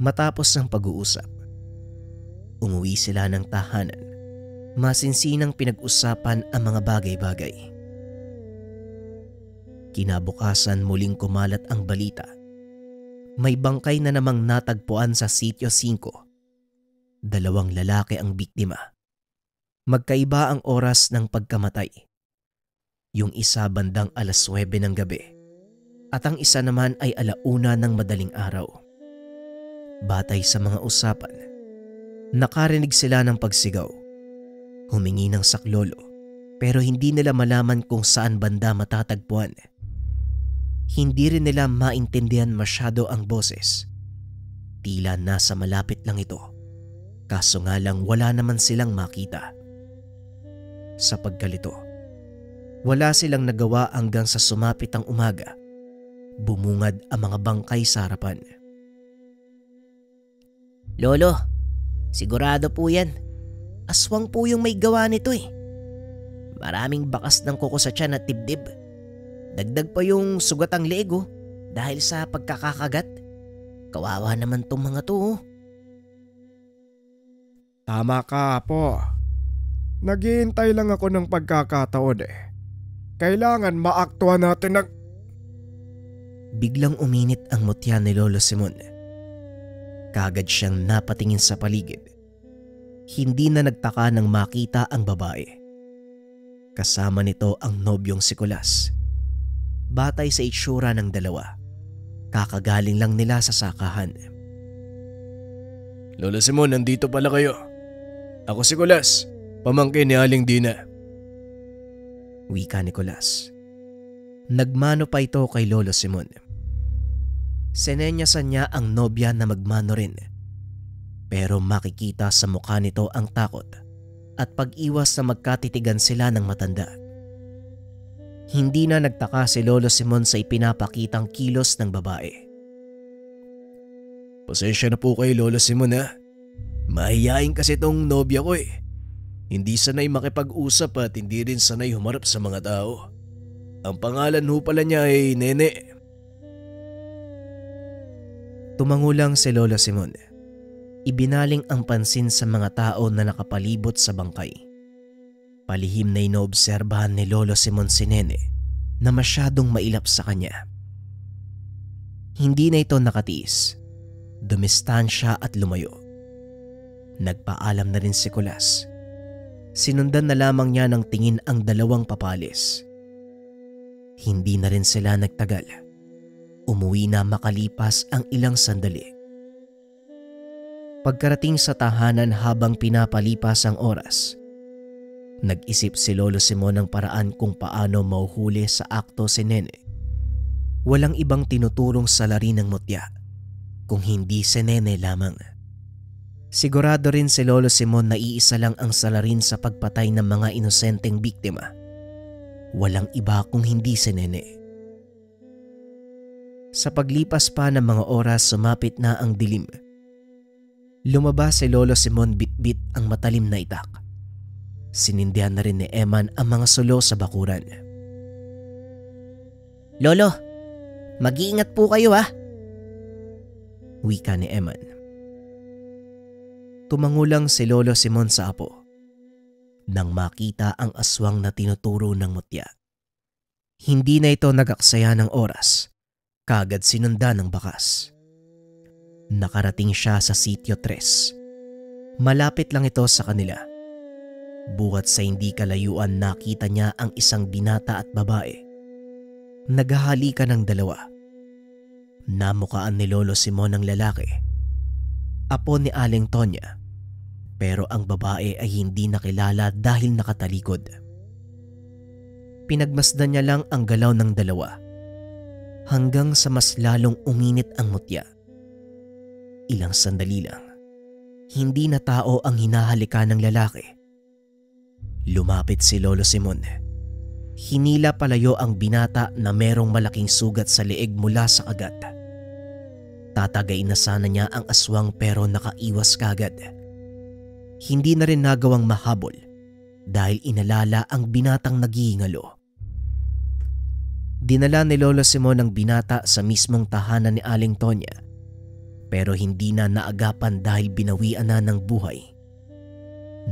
Matapos ang pag-uusap, umuwi sila ng tahanan. Masinsinang pinag-usapan ang mga bagay-bagay. Kinabukasan muling kumalat ang balita. May bangkay na namang natagpuan sa Sitio 5. 2 lalaki ang biktima. Magkaiba ang oras ng pagkamatay. Yung isa bandang 9:00 ng gabi at ang isa naman ay 1:00 ng madaling araw. Batay sa mga usapan, nakarinig sila ng pagsigaw. Humingi ng saklolo pero hindi nila malaman kung saan banda matatagpuan. Hindi rin nila maintindihan masyado ang boses. Tila nasa malapit lang ito. Kaso nga lang wala naman silang makita. Sa pagkalito, wala silang nagawa hanggang sa sumapit ang umaga. Bumungad ang mga bangkay sa harapan. Lolo, Sigurado po yan. Aswang po yung may gawa nito eh. Maraming bakas ng kuko sa tiyan at dibdib. Dagdag pa yung sugat ang leeg dahil sa pagkakakagat. Kawawa naman tong mga to. Tama ka, Apo. Naghihintay lang ako ng pagkakataon eh. Kailangan maaktuhan natin ng... Biglang uminit ang mutya ni Lolo Simon. Kagad siyang napatingin sa paligid. Hindi na nagtaka nang makita ang babae. Kasama nito ang nobyong si Kulas. Batay sa itsura ng dalawa, kakagaling lang nila sa sakahan. Lola Simon, nandito pala kayo. Ako si Kulas, pamangkin ni Aling Dina. Wika ni Kulas. Nagmano pa ito kay Lolo Simon. Sinenyasan niya ang nobya na magmano rin. Pero makikita sa mukha nito ang takot at pag-iwas na magkatitigan sila ng matanda. Hindi na nagtaka si Lolo Simon sa ipinapakitang kilos ng babae. Pasensya na po kay Lola Simon ha. Mahihain kasi tong nobya ko eh. Hindi sanay makipag-usap at hindi rin sanay humarap sa mga tao. Ang pangalan ho pala niya ay Nene. Tumangulang si Lolo Simon. Ibinaling ang pansin sa mga tao na nakapalibot sa bangkay. Palihim na inoobserbahan ni Lolo Simon si Nene na masyadong mailap sa kanya. Hindi na ito nakatiis. Dumistansya at lumayo. Nagpaalam na rin si Kulas. Sinundan na lamang niya ng tingin ang dalawang papalis. Hindi na rin sila nagtagal. Umuwi na makalipas ang ilang sandali. Pagkarating sa tahanan habang pinapalipas ang oras, nag-isip si Lolo Simon ng paraan kung paano mauhuli sa akto si Nene. Walang ibang tinuturong salarin ng mutya, kung hindi si Nene lamang. Sigurado rin si Lolo Simon na iisa lang ang salarin sa pagpatay ng mga inosenteng biktima. Walang iba kung hindi si Nene. Sa paglipas pa ng mga oras, sumapit na ang dilim. Lumabas si Lolo Simon bitbit ang matalim na itak. Sinindihan na rin ni Eman ang mga sulo sa bakuran. Lolo, mag-iingat po kayo ha. Wika ni Eman. Tumangulang si Lolo Simon sa apo nang makita ang aswang na tinuturo ng mutya. Hindi na ito nag-aksaya ng oras, kagad sinundan ng bakas. Nakarating siya sa Sitio 3. Malapit lang ito sa kanila. Buhat sa hindi kalayuan, nakita niya ang isang binata at babae. Naghahalikan ng dalawa. Namukaan ni Lolo Simon ang lalaki, apo ni Aling Tonya, pero ang babae ay hindi nakilala dahil nakatalikod. Pinagmasdan niya lang ang galaw ng dalawa hanggang sa mas lalong uminit ang mutya. Ilang sandali lang, hindi na tao ang hinahalikan ng lalaki. Lumapit si Lolo Simon. Hinila palayo ang binata na merong malaking sugat sa leeg mula sa kagat. Tatagay na sana niya ang aswang pero nakaiwas kagad. Hindi na rin nagawang mahabol dahil inalala ang binatang naghihingalo. Dinala ni Lolo Simon ang binata sa mismong tahanan ni Aling Tonya, pero hindi na naagapan dahil binawian na ng buhay.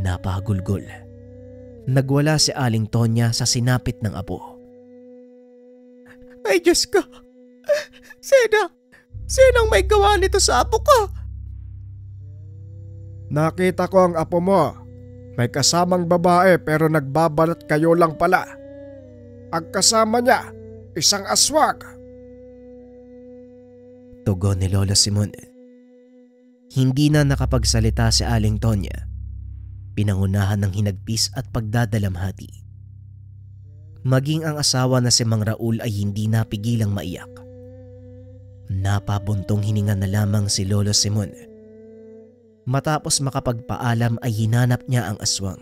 Napagulgol. Nagwala si Aling Tonya sa sinapit ng apo. Ay Diyos ko! Sinong may gawa nito sa apo ko? Nakita ko ang apo mo. May kasamang babae pero nagbabalat kayo lang pala. Ang kasama niya, isang aswang. Tugon ni Lolo Simon. Hindi na nakapagsalita si Aling Tonya. Pinangunahan ng hinagpis at pagdadalamhati. Maging ang asawa na si Mang Raul ay hindi napigilang maiyak. Napabuntong hininga na lamang si Lolo Simon. Matapos makapagpaalam ay hinanap niya ang aswang.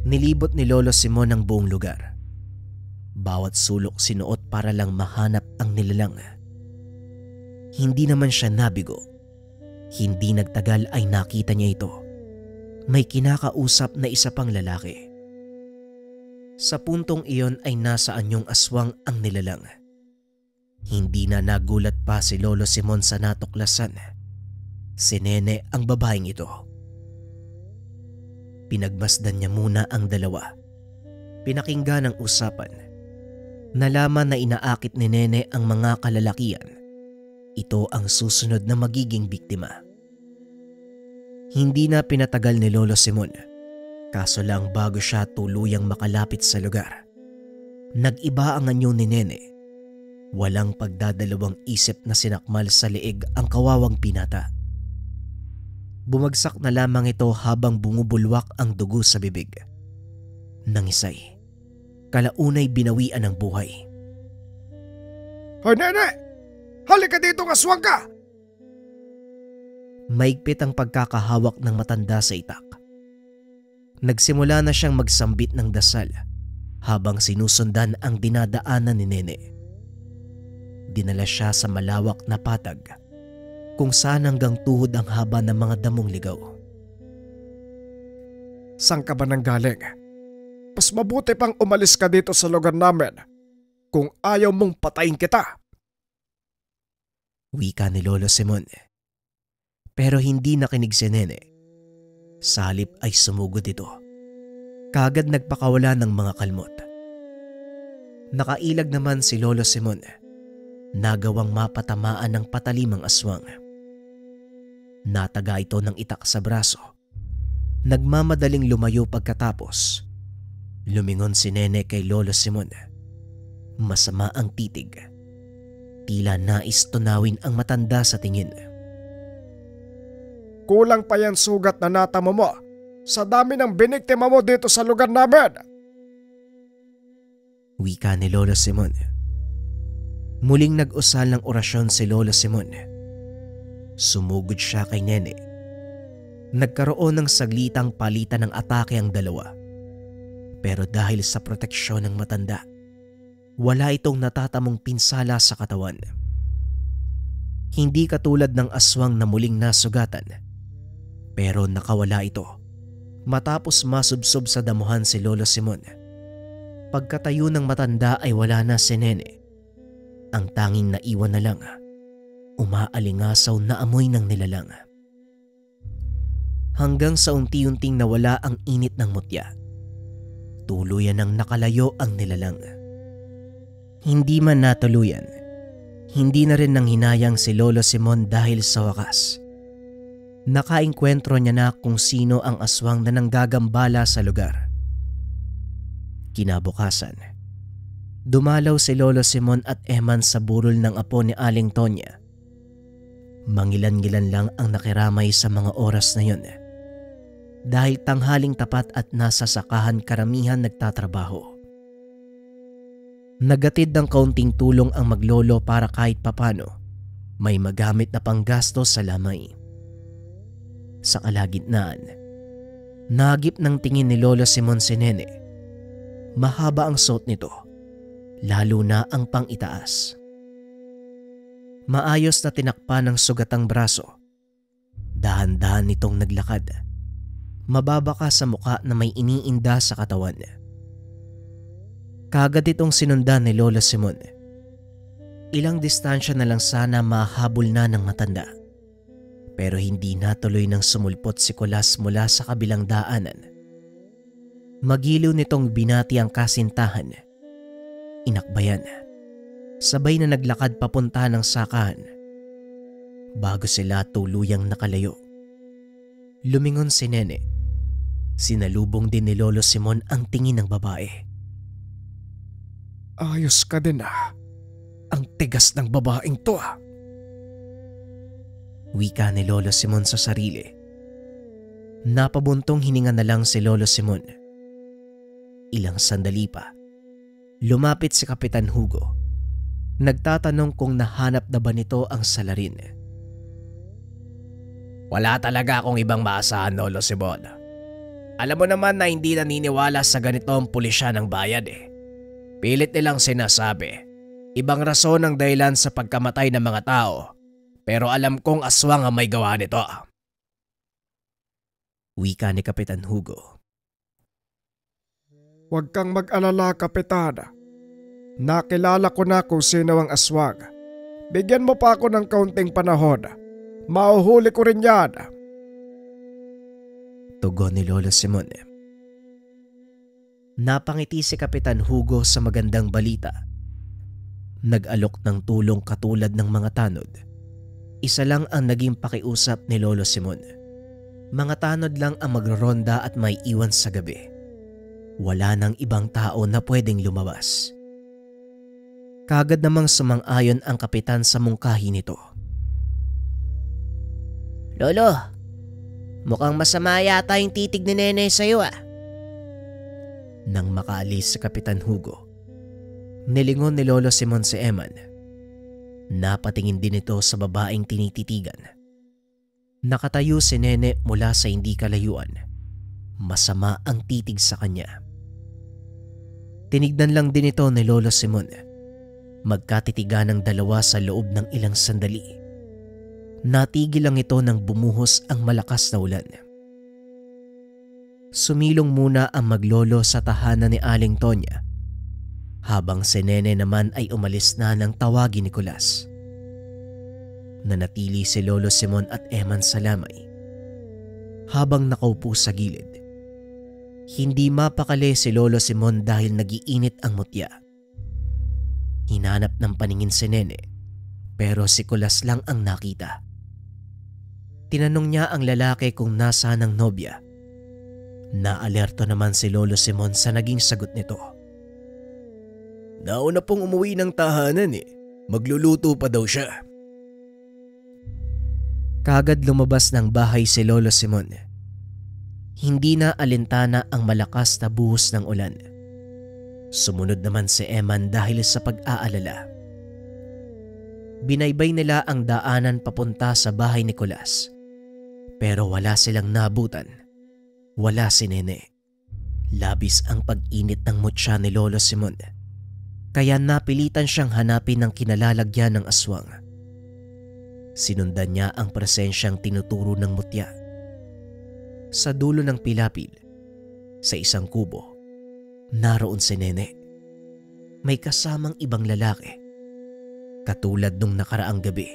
Nilibot ni Lolo Simon ang buong lugar. Bawat sulok sinuot para lang mahanap ang nilalang. Hindi naman siya nabigo. Hindi nagtagal ay nakita niya ito. May kinakausap na isa pang lalaki. Sa puntong iyon ay nasa anyong aswang ang nilalang. Hindi na nagulat pa si Lolo Simon sa natuklasan. Si Nene ang babaeng ito. Pinagmasdan niya muna ang dalawa. Pinakinggan ang usapan. Nalaman na inaakit ni Nene ang mga kalalakian. Ito ang susunod na magiging biktima. Hindi na pinatagal ni Lolo Simon. Kaso lang bago siya tuluyang makalapit sa lugar, nag-iba ang anyo ni Nene. Walang pagdadalawang isip na sinakmal sa leeg ang kawawang binata. Bumagsak na lamang ito habang bumubulwak ang dugo sa bibig. Nangisay. Kalaunay binawian ng buhay. Hoy Nene! Halika dito, aswang ka! Maigpit ang pagkakahawak ng matanda sa itak. Nagsimula na siyang magsambit ng dasal habang sinusundan ang dinadaanan ni Nene. Dinala siya sa malawak na patag kung saan hanggang tuhod ang haba ng mga damong ligaw. Saan ka ba nanggaling? Mas mabuti pang umalis ka dito sa lugar namin kung ayaw mong patayin kita. Wika ni Lolo Simon. Pero hindi nakinig si Nene. Sa halip ay sumugod ito. Kagad nagpakawala ng mga kalmot. Nakailag naman si Lolo Simon. Nagawang mapatamaan ng patalimang aswang. Nataga ito ng itak sa braso. Nagmamadaling lumayo pagkatapos. Lumingon si Nene kay Lolo Simon. Masama ang titig. Tila nais tunawin ang matanda sa tingin. Kulang pa yan sugat na natamo mo sa dami ng biniktima mo dito sa lugar namin. Wika ni Lolo Simon. Muling nag-usal ng orasyon si Lolo Simon. Sumugod siya kay Nene. Nagkaroon ng saglitang palitan ng atake ang dalawa. Pero dahil sa proteksyon ng matanda, wala itong natatamong pinsala sa katawan. Hindi katulad ng aswang na muling nasugatan. Pero nakawala ito matapos masubsob sa damuhan si Lolo Simon. Pagkatayo ng matanda ay wala na si Nene. Ang tanging naiwan na lang, umaalingasaw na amoy ng nilalang. Hanggang sa unti-unting nawala ang init ng mutya. Tuluyan ng nakalayo ang nilalang. Hindi man natuluyan, hindi na rin nang hinayang si Lolo Simon dahil sa wakas. Nakaengkwentro niya na kung sino ang aswang na nanggagambala sa lugar. Kinabukasan, dumalaw si Lolo Simon at Eman sa burol ng apo ni Aling Tonya. Mangilan-ngilan lang ang nakiramay sa mga oras na yun. Dahil tanghaling tapat at nasa sakahan karamihan nagtatrabaho. Nagatid ng kaunting tulong ang maglolo para kahit papano may magamit na panggastos sa lamay. Sa kalagitnaan, nagip ng tingin ni Lolo Simon si Nene. Mahaba ang suot nito, lalo na ang pang-itaas. Maayos na tinakpan ng sugatang braso. Dahan-dahan nitong naglakad. Mababa ka sa muka na may iniinda sa katawan. Kagad itong sinundan ni Lolo Simon. Ilang distansya na lang sana mahabol na ng matanda. Pero hindi natuloy nang sumulpot si Kulas mula sa kabilang daanan. Magiliw nitong binati ang kasintahan. Inakbayan. Sabay na naglakad papunta ng sakahan. Bago sila tuluyang nakalayo, lumingon si Nene. Sinalubong din ni Lolo Simon ang tingin ng babae. Ayos ka din ah. Ang tigas ng babaeng to ah. Wika ni Lolo Simon sa sarili. Napabuntong hininga na lang si Lolo Simon. Ilang sandali pa, lumapit si Kapitan Hugo. Nagtatanong kung nahanap na ba nito ang salarin. Wala talaga akong ibang maasahan, Lolo Simon. Alam mo naman na hindi naniniwala sa ganito ang pulisya ng bayan eh. Pilit nilang sinasabi, ibang rason ang dahilan sa pagkamatay ng mga tao. Pero alam kong aswang ang may gawa nito. Wika ni Kapitan Hugo. Huwag kang mag-alala, Kapitan. Nakilala ko na kung sino ang aswang. Bigyan mo pa ako ng kaunting panahon. Mauhuli ko rin yan. Tugon ni Lolo Simon. Napangiti si Kapitan Hugo sa magandang balita. Nag-alok ng tulong katulad ng mga tanod. Isa lang ang naging pakiusap ni Lolo Simon. Mga tanod lang ang magroronda at may iwan sa gabi. Wala nang ibang tao na pwedeng lumabas. Kagad namang sumang-ayon ang kapitan sa mungkahi nito. Lolo, mukhang masama yata yung titig ni Nene sa'yo ah. Nang makaalis sa Kapitan Hugo, nilingon ni Lolo Simon si Eman. Napatingin din ito sa babaeng tinititigan. Nakatayo si Nene mula sa hindi kalayuan. Masama ang titig sa kanya. Tinignan lang din ito ni Lolo Simon. Magkatitigan ng dalawa sa loob ng ilang sandali. Natigil lang ito nang bumuhos ang malakas na ulan. Sumilong muna ang maglolo sa tahanan ni Aling Tonya, habang si Nene naman ay umalis na nang tawagin ni Kulas. Nanatili si Lolo Simon at Eman sa lamay. Habang nakaupo sa gilid, hindi mapakali si Lolo Simon dahil nagiinit ang mutya. Hinanap ng paningin si Nene, pero si Kulas lang ang nakita. Tinanong niya ang lalaki kung nasaan ang nobya. Naalerto naman si Lolo Simon sa naging sagot nito. Nauna pong umuwi ng tahanan eh. Magluluto pa daw siya. Kagad lumabas ng bahay si Lolo Simon. Hindi na alintana ang malakas na buhos ng ulan. Sumunod naman si Eman dahil sa pag-aalala. Binaybay nila ang daanan papunta sa bahay ni Kulas. Pero wala silang nabutan. Wala si Nene. Labis ang pag-init ng mutya ni Lolo Simon. Kaya napilitan siyang hanapin ng kinalalagyan ng aswang. Sinundan niya ang presensyang tinuturo ng mutya. Sa dulo ng pilapil, sa isang kubo, naroon si Nene. May kasamang ibang lalaki. Katulad nung nakaraang gabi,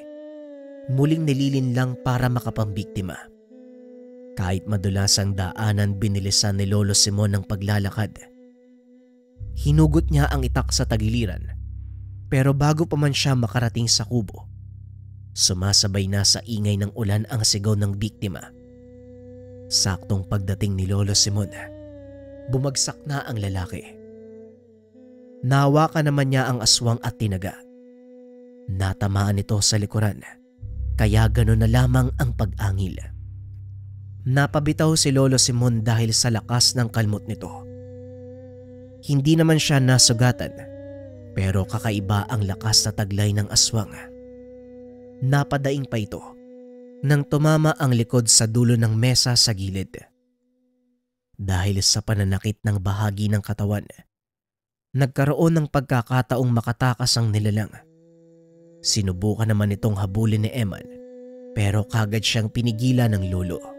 muling nililin lang para makapambiktima. Kahit madulas ang daanan, binilisan ni Lolo Simon ang paglalakad. Hinugot niya ang itak sa tagiliran, pero bago pa man siya makarating sa kubo, sumasabay na sa ingay ng ulan ang sigaw ng biktima. Saktong pagdating ni Lolo Simon, bumagsak na ang lalaki. Nahawakan naman niya ang aswang at tinaga. Natamaan ito sa likuran, kaya gano'n na lamang ang pag-angil. Napabitaw si Lolo Simon dahil sa lakas ng kalmot nito. Hindi naman siya nasugatan, pero kakaiba ang lakas na taglay ng aswang. Napadaing pa ito nang tumama ang likod sa dulo ng mesa sa gilid. Dahil sa pananakit ng bahagi ng katawan, nagkaroon ng pagkakataong makatakas ang nilalang. Sinubukan naman itong habulin ni Eman, pero kagad siyang pinigilan ng lolo.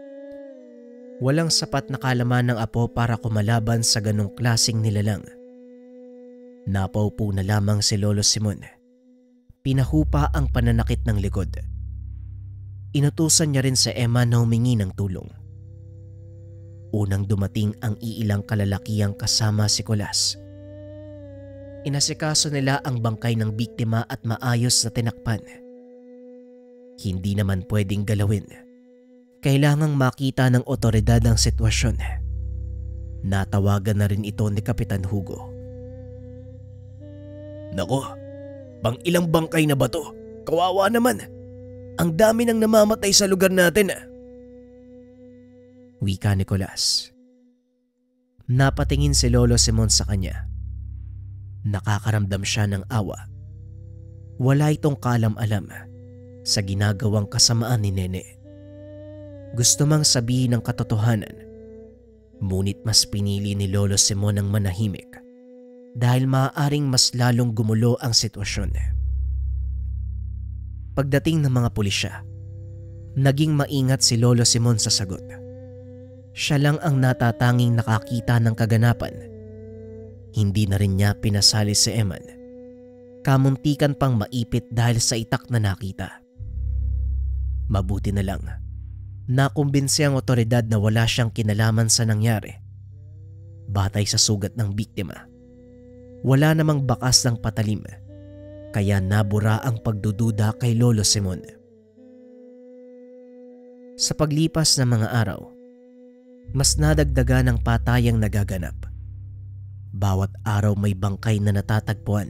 Walang sapat na kalaman ng apo para kumalaban sa ganong klaseng nilalang. Napaupo na lamang si Lolo Simon. Pinahupa ang pananakit ng likod. Inutusan niya rin sa Emma na humingi ng tulong. Unang dumating ang iilang kalalakihang kasama si Kulas. Inasikaso nila ang bangkay ng biktima at maayos na tinakpan. Hindi naman pwedeng galawin. Kailangang makita ng otoridad ang sitwasyon. Natawagan na rin ito ni Kapitan Hugo. Nako, pang ilang bangkay na ba to? Kawawa naman. Ang dami nang namamatay sa lugar natin. Wika ni Kulas. Napatingin si Lolo Simon sa kanya. Nakakaramdam siya ng awa. Wala itong kaalam-alam sa ginagawang kasamaan ni Nene. Gusto mang sabihin ng katotohanan, ngunit mas pinili ni Lolo Simon ang manahimik dahil maaaring mas lalong gumulo ang sitwasyon. Pagdating ng mga pulisya, naging maingat si Lolo Simon sa sagot. Siya lang ang natatanging nakakita ng kaganapan. Hindi na rin niya pinasali si Eman. Kamuntikan pang maipit dahil sa itak na nakita. Mabuti na lang, nakumbinsi ang otoridad na wala siyang kinalaman sa nangyari. Batay sa sugat ng biktima, wala namang bakas ng patalim, kaya nabura ang pagdududa kay Lolo Simon. Sa paglipas ng mga araw, mas nadagdagan ang patayang nagaganap. Bawat araw may bangkay na natatagpuan.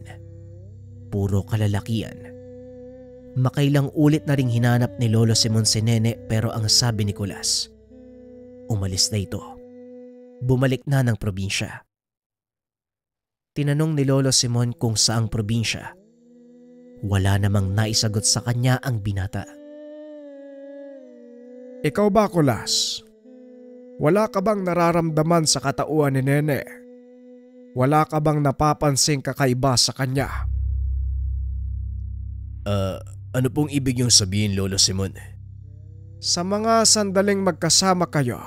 Puro kalalakian. Makailang ulit na ring hinanap ni Lolo Simon si Nene, pero ang sabi ni Kulas, umalis na ito. Bumalik na ng probinsya. Tinanong ni Lolo Simon kung saang probinsya. Wala namang naisagot sa kanya ang binata. Ikaw ba, Kulas? Wala ka bang nararamdaman sa katauhan ni Nene? Wala ka bang napapansing kakaiba sa kanya? Ano pong ibig niyong sabihin, Lolo Simon? Sa mga sandaling magkasama kayo,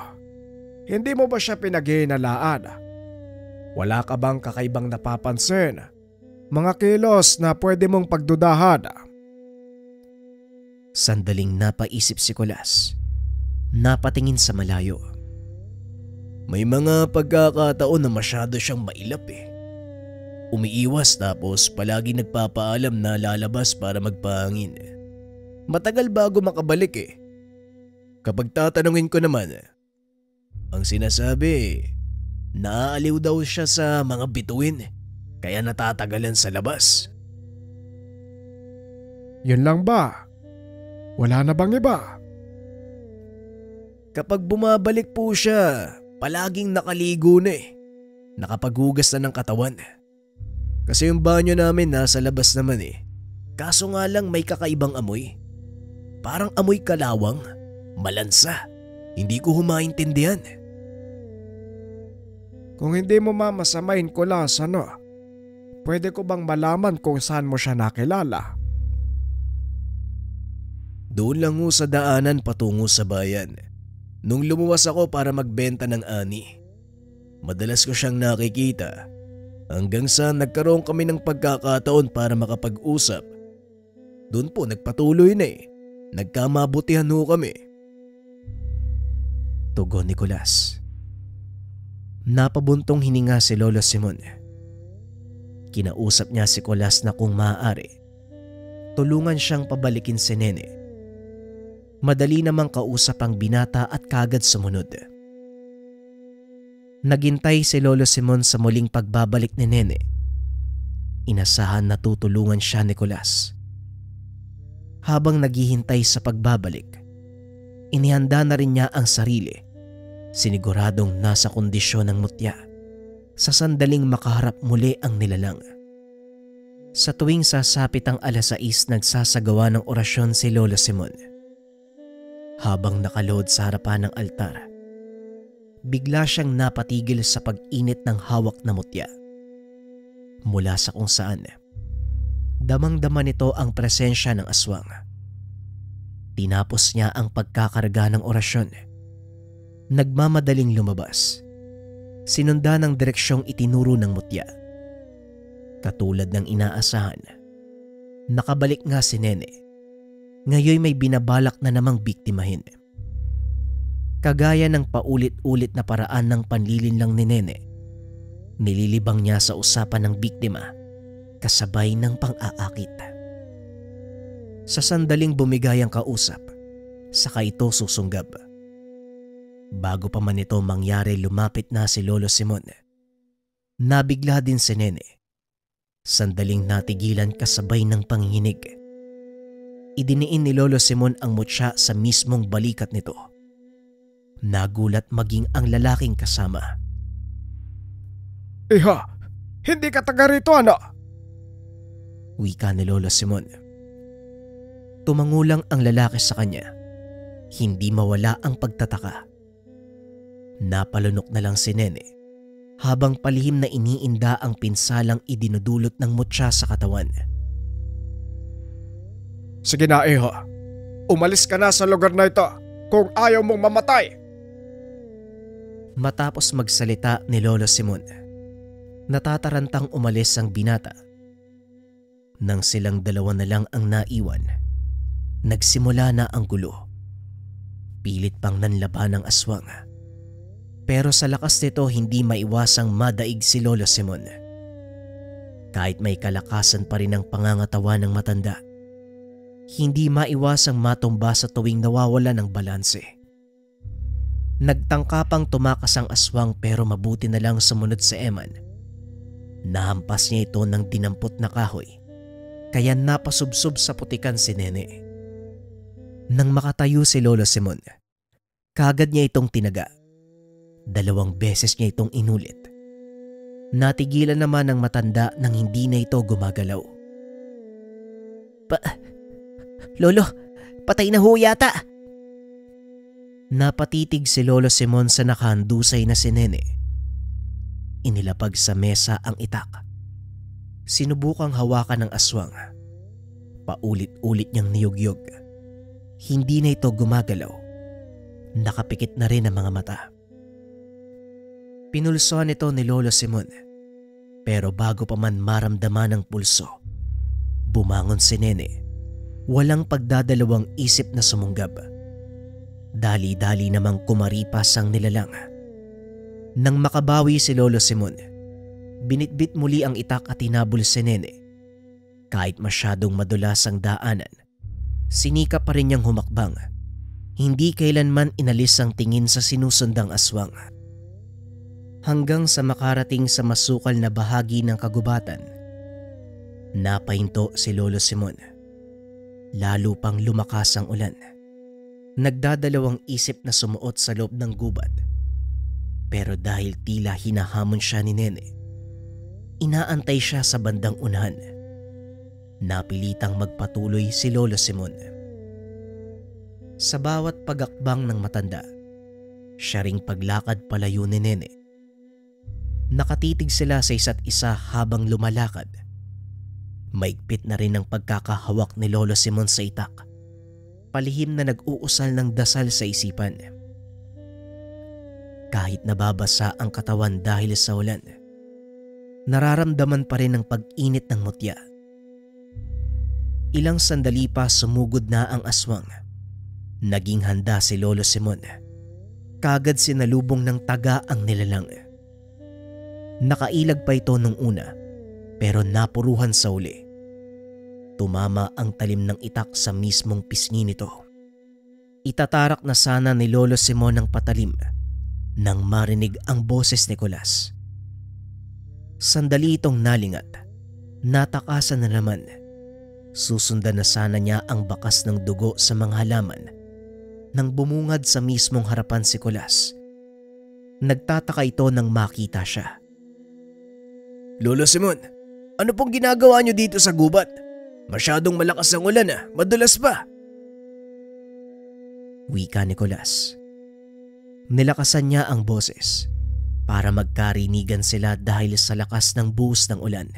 hindi mo ba siya pinaghihinalaan? Wala ka bang kakaibang napapansin? Mga kilos na pwede mong pagdudahan? Sandaling napaisip si Kulas. Napatingin sa malayo. May mga pagkakataon na masyado siyang mailap eh. Umiiwas tapos palagi nagpapaalam na lalabas para magpahangin. Matagal bago makabalik eh. Kapag tatanungin ko naman, ang sinasabi, naaaliw daw siya sa mga bituin kaya natatagalan sa labas. Yun lang ba? Wala na bang iba? Kapag bumabalik po siya, palaging nakaligo na eh. Nakapaghugas na ng katawan. Kasi yung banyo namin nasa labas naman eh. Kaso nga lang may kakaibang amoy. Parang amoy kalawang, malansa. Hindi ko humaintindihan. Kung hindi mo mamasamain, Kulas, pwede ko bang malaman kung saan mo siya nakilala? Doon lang ho sa daanan patungo sa bayan. Nung lumuwas ako para magbenta ng ani. Madalas ko siyang nakikita. Hanggang sa nagkaroon kami ng pagkakataon para makapag-usap. Doon po nagpatuloy na eh. Nagkamabutihan ho kami. Tugon ni Kulas. Napabuntong hininga si Lolo Simon. Kinausap niya si Kulas na kung maaari, tulungan siyang pabalikin si Nene. Madali namang kausap ang binata at kagad sumunod. Naghintay si Lolo Simon sa muling pagbabalik ni Nene. Inasahan na tutulungan siya ni Kulas. Habang naghihintay sa pagbabalik, inihanda na rin niya ang sarili, siniguradong nasa kondisyon ng mutya sa sandaling makaharap muli ang nilalang. Sa tuwing sasapit ang 6:00, nagsasagawa ng orasyon si Lolo Simon. Habang nakalood sa harapan ng altar, bigla siyang napatigil sa pag-init ng hawak na mutya. Mula sa kung saan, damang-dama nito ang presensya ng aswang. Tinapos niya ang pagkakarga ng orasyon. Nagmamadaling lumabas. Sinundan ng direksyong itinuro ng mutya. Katulad ng inaasahan, nakabalik nga si Nene. Ngayon may binabalak na namang biktimahin. Kagaya ng paulit-ulit na paraan ng panlilinlang ni Nene, nililibang niya sa usapan ng biktima kasabay ng pang-aakit. Sa sandaling bumigay ang kausap, saka ito susunggab. Bago pa man ito mangyari, lumapit na si Lolo Simon. Nabigla din si Nene. Sandaling natigilan kasabay ng panginginig. Idiniin ni Lolo Simon ang mutya sa mismong balikat nito. Nagulat maging ang lalaking kasama. Iha, hindi ka taga rito, Wika ni Lolo Simon. Tumangulang ang lalaki sa kanya. Hindi mawala ang pagtataka. Napalunok na lang si Nene habang palihim na iniinda ang pinsalang idinudulot ng mutya sa katawan. Sige na, iho. Umalis ka na sa lugar na ito kung ayaw mong mamatay. Matapos magsalita ni Lolo Simon, natatarantang umalis ang binata. Nang silang dalawa na lang ang naiwan, nagsimula na ang gulo. Pilit pang nanlaban ang aswang. Pero sa lakas nito hindi maiwasang madaig si Lolo Simon. Kahit may kalakasan pa rin ang pangangatawa ng matanda, hindi maiwasang matumba sa tuwing nawawala ng balanse. Nagtangka pang tumakas ang aswang pero mabuti na lang sumunod si Eman. Nahampas niya ito ng dinampot na kahoy, kaya napasubsob sa putikan si Nene. Nang makatayo si Lolo Simon, kaagad niya itong tinaga. 2 beses niya itong inulit. Natigilan naman ng matanda nang hindi na ito gumagalaw. Lolo, patay na ho yata. Napatitig si Lolo Simon sa nakahandusay na si Nene. Inilapag sa mesa ang itak. Sinubukang hawakan ng aswang. Paulit-ulit niyang niyugyog. Hindi na ito gumagalaw. Nakapikit na rin ang mga mata. Pinulsohan ito ni Lolo Simon. Pero bago pa man maramdaman ang pulso, bumangon si Nene. Walang pagdadalawang isip na sumunggab. Dali-dali namang kumaripas ang nilalang. Nang makabawi si Lolo Simon, binitbit muli ang itak at hinabol si Nene. Kahit masyadong madulas ang daanan, sinikap pa rin niyang humakbang. Hindi kailanman inalis ang tingin sa sinusundang aswang. Hanggang sa makarating sa masukal na bahagi ng kagubatan, napahinto si Lolo Simon. Lalo pang lumakas ang ulan. Nagdadalawang isip na sumuot sa loob ng gubat. Pero dahil tila hinahamon siya ni Nene, inaantay siya sa bandang unahan. Napilitang magpatuloy si Lolo Simon. Sa bawat pagakbang ng matanda, siya ring paglakad palayo ni Nene. Nakatitig sila sa isa't isa habang lumalakad. Maigpit na rin ang pagkakahawak ni Lolo Simon sa itak. Palihim na nag-uusal ng dasal sa isipan. Kahit nababasa ang katawan dahil sa ulan, nararamdaman pa rin ang pag-init ng mutya. Ilang sandali pa sumugod na ang aswang. Naging handa si Lolo Simon. Kagad sinalubong ng taga ang nilalang. Nakailag pa ito nung una, pero napuruhan sa uli. Tumama ang talim ng itak sa mismong pisngi nito. Itatarak na sana ni Lolo Simon ng patalim nang marinig ang boses ni Nicolas. Sandali itong nalingat. Natakasan na naman. Susundan na sana niya ang bakas ng dugo sa mga halaman nang bumungad sa mismong harapan si Nicolas. Nagtataka ito nang makita siya. Lolo Simon, ano pong ginagawa niyo dito sa gubat? Masyadong malakas ang ulan madulas pa. Wika ni Nicolas. Nilakasan niya ang boses para magkarinigan sila dahil sa lakas ng buhos ng ulan.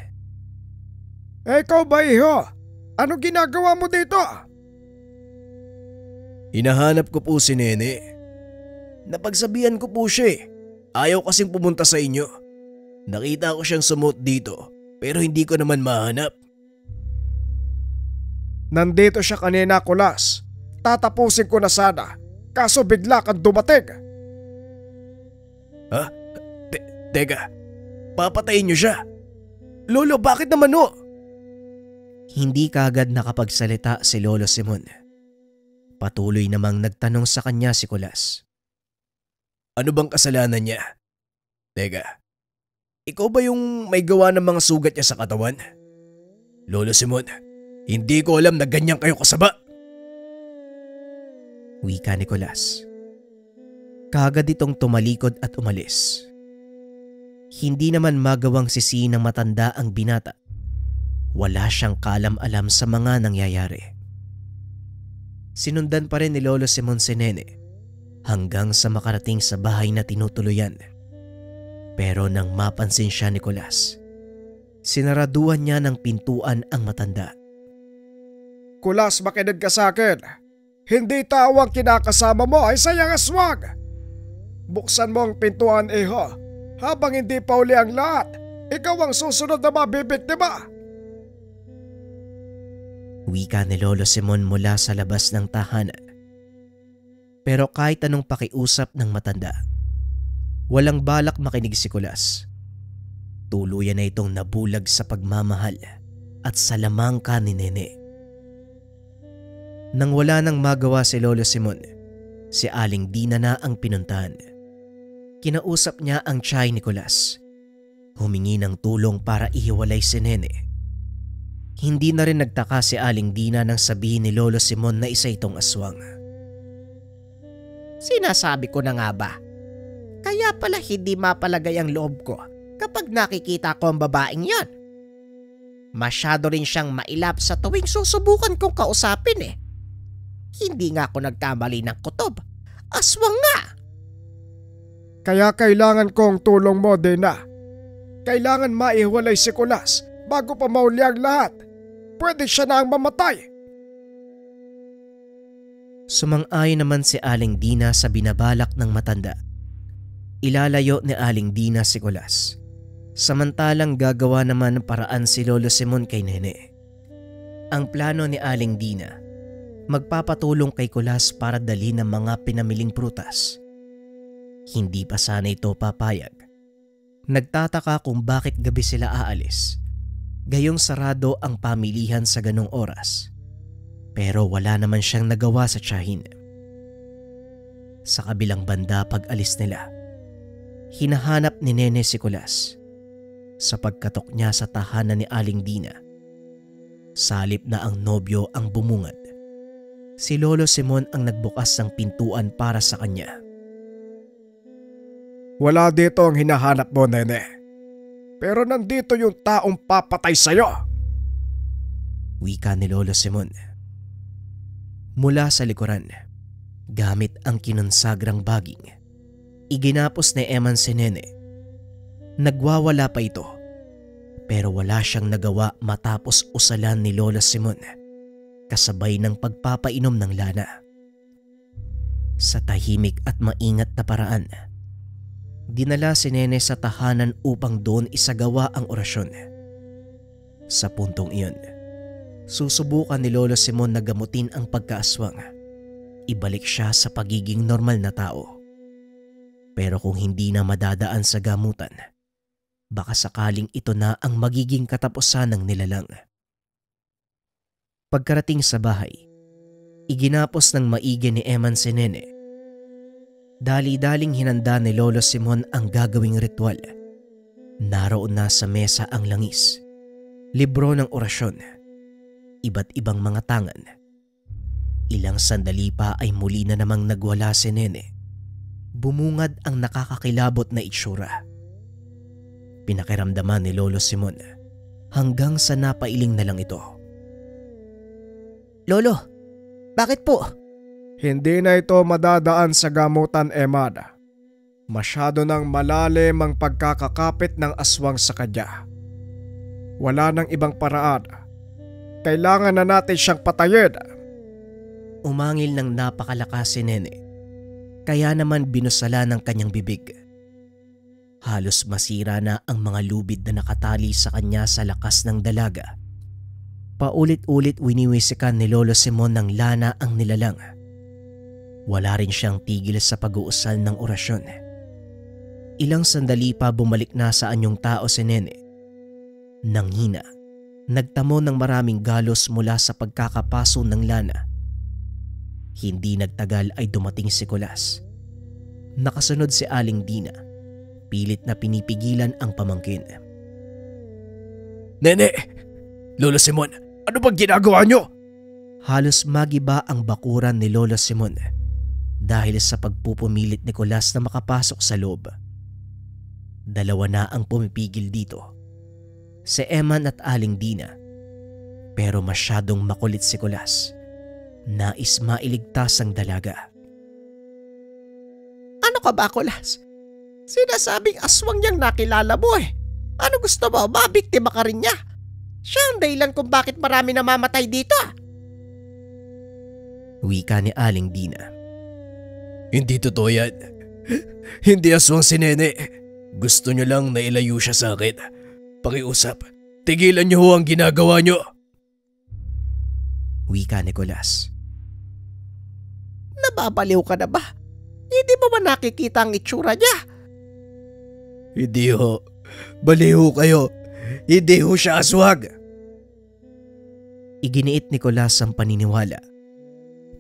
Ikaw ba, iho? Ano ginagawa mo dito? Hinahanap ko po si Nene. Napagsabihan ko po siya Ayaw kasing pumunta sa inyo. Nakita ko siyang sumuot dito pero hindi ko naman mahanap. Nandito siya kanina, Kulas. Tatapusin ko na sana, kaso bigla kang dumating. Ha? Teka, papatayin niyo siya? Lolo, bakit naman o? Hindi kaagad nakapagsalita si Lolo Simon. Patuloy namang nagtanong sa kanya si Kulas. Ano bang kasalanan niya? Teka, ikaw ba yung may gawa ng mga sugat niya sa katawan? Lolo Simon, hindi ko alam na ganyan kayo kasaba. Wika ni Kulas. Kaagad itong tumalikod at umalis. Hindi naman magawang sisihin ng matanda ang binata. Wala siyang kaalam-alam sa mga nangyayari. Sinundan pa rin ni Lolo Simon si Nene hanggang sa makarating sa bahay na tinutuluyan. Pero nang mapansin siya ni Kulas, sinaraduhan niya ng pintuan ang matanda. Kulas, makinig ka sa akin. Hindi tao ang kinakasama mo ay sayang aswang. Buksan mo ang pintuan, iho. Habang hindi pa uli ang lahat, ikaw ang susunod na mabibiktima. Wika ni Lolo Simon mula sa labas ng tahanan. Pero kahit anong pakiusap ng matanda, walang balak makinig si Kulas. Tuluyan na itong nabulag sa pagmamahal at sa lamangka ni Nene. Nang wala nang magawa si Lolo Simon, si Aling Dina na ang pinuntahan. Kinausap niya ang tiyay ni Kulas. Humingi ng tulong para ihiwalay si Nene. Hindi na rin nagtaka si Aling Dina nang sabihin ni Lolo Simon na isa itong aswang. Sinasabi ko na nga ba? Kaya pala hindi mapalagay ang loob ko kapag nakikita ko ang babaeng yan. Masyado rin siyang mailap sa tuwing susubukan kong kausapin eh. Hindi nga ako nagkamali ng kutob. Aswang nga! Kaya kailangan kong tulong mo, Dina. Kailangan maihiwalay si Kulas bago pa mauli ang lahat. Pwede siya na ang mamatay. Sumang-ayon naman si Aling Dina sa binabalak ng matanda. Ilalayo ni Aling Dina si Kulas. Samantalang gagawa naman ng paraan si Lolo Simon kay Nene. Ang plano ni Aling Dina, magpapatulong kay Kulas para dalhin ng mga pinamiling prutas. Hindi pa sana ito papayag. Nagtataka kung bakit gabi sila aalis. Gayong sarado ang pamilihan sa ganong oras. Pero wala naman siyang nagawa sa tiyahin. Sa kabilang banda pag alis nila, hinahanap ni Nene si Kulas. Sa pagkatok niya sa tahanan ni Aling Dina, salip na ang nobyo ang bumungad. Si Lolo Simon ang nagbukas ng pintuan para sa kanya. Wala dito ang hinahanap mo, Nene. Pero nandito yung taong papatay sa'yo. Wika ni Lolo Simon. Mula sa likuran, gamit ang kinonsagrang baging, iginapos ni Eman si Nene. Nagwawala pa ito, pero wala siyang nagawa matapos usalan ni Lolo Simon, kasabay ng pagpapainom ng lana. Sa tahimik at maingat na paraan, dinala si Nene sa tahanan upang doon isagawa ang orasyon. Sa puntong iyon, susubukan ni Lolo Simon na gamutin ang pagkaaswang. Ibalik siya sa pagiging normal na tao. Pero kung hindi na madadaan sa gamutan, baka sakaling ito na ang magiging katapusan ng nilalang. Pagkarating sa bahay, iginapos ng maigi ni Eman si Nene. Dali-daling hinanda ni Lolo Simon ang gagawing ritual. Naroon na sa mesa ang langis, libro ng orasyon, iba't ibang mga tangan. Ilang sandali pa ay muli na namang nagwala si Nene. Bumungad ang nakakakilabot na itsura. Pinakiramdaman ni Lolo Simon hanggang sa napailing na lang ito. Lolo, bakit po? Hindi na ito madadaan sa gamutan, Eman. Masyado nang malalim ang pagkakakapit ng aswang sa kanya. Wala nang ibang paraan. Kailangan na natin siyang patayin. Umangil ng napakalakas si Nene, kaya naman binusala ng kanyang bibig. Halos masira na ang mga lubid na nakatali sa kanya sa lakas ng dalaga. Paulit-ulit winiwisikan ni Lolo Simon ng lana ang nilalang. Wala rin siyang tigil sa pag-uusal ng orasyon. Ilang sandali pa bumalik na sa anyong tao si Nene. Nanghina, nagtamo ng maraming galos mula sa pagkakapaso ng lana. Hindi nagtagal ay dumating si Kulas. Nakasunod si Aling Dina. Pilit na pinipigilan ang pamangkin. Nene! Lolo Simon, ano bang ginagawa nyo? Halos magiba ang bakuran ni Lolo Simon dahil sa pagpupumilit ni Kulas na makapasok sa loob. Dalawa na ang pumipigil dito, si Eman at Aling Dina. Pero masyadong makulit si Kulas. Nais mailigtas ang dalaga. Ano ka ba, Kulas? Sinasabing aswang niyang nakilala mo eh. Ano gusto mo? Mabiktima ka rin niya. Siya ang dahilan kung bakit marami namamatay dito. Wika ni Aling Dina. Hindi totoo yan. Hindi aswang si Nene. Gusto niyo lang na ilayo siya sa akin. Pakiusap, tigilan niyo ho ang ginagawa niyo. Wika ni Kulas. Nababaliw ka na ba? Hindi mo ba nakikita ang itsura niya? Hindi ho. Baliw kayo. Hindi ho siya aswang. Iginiit ni Kulas ang paniniwala.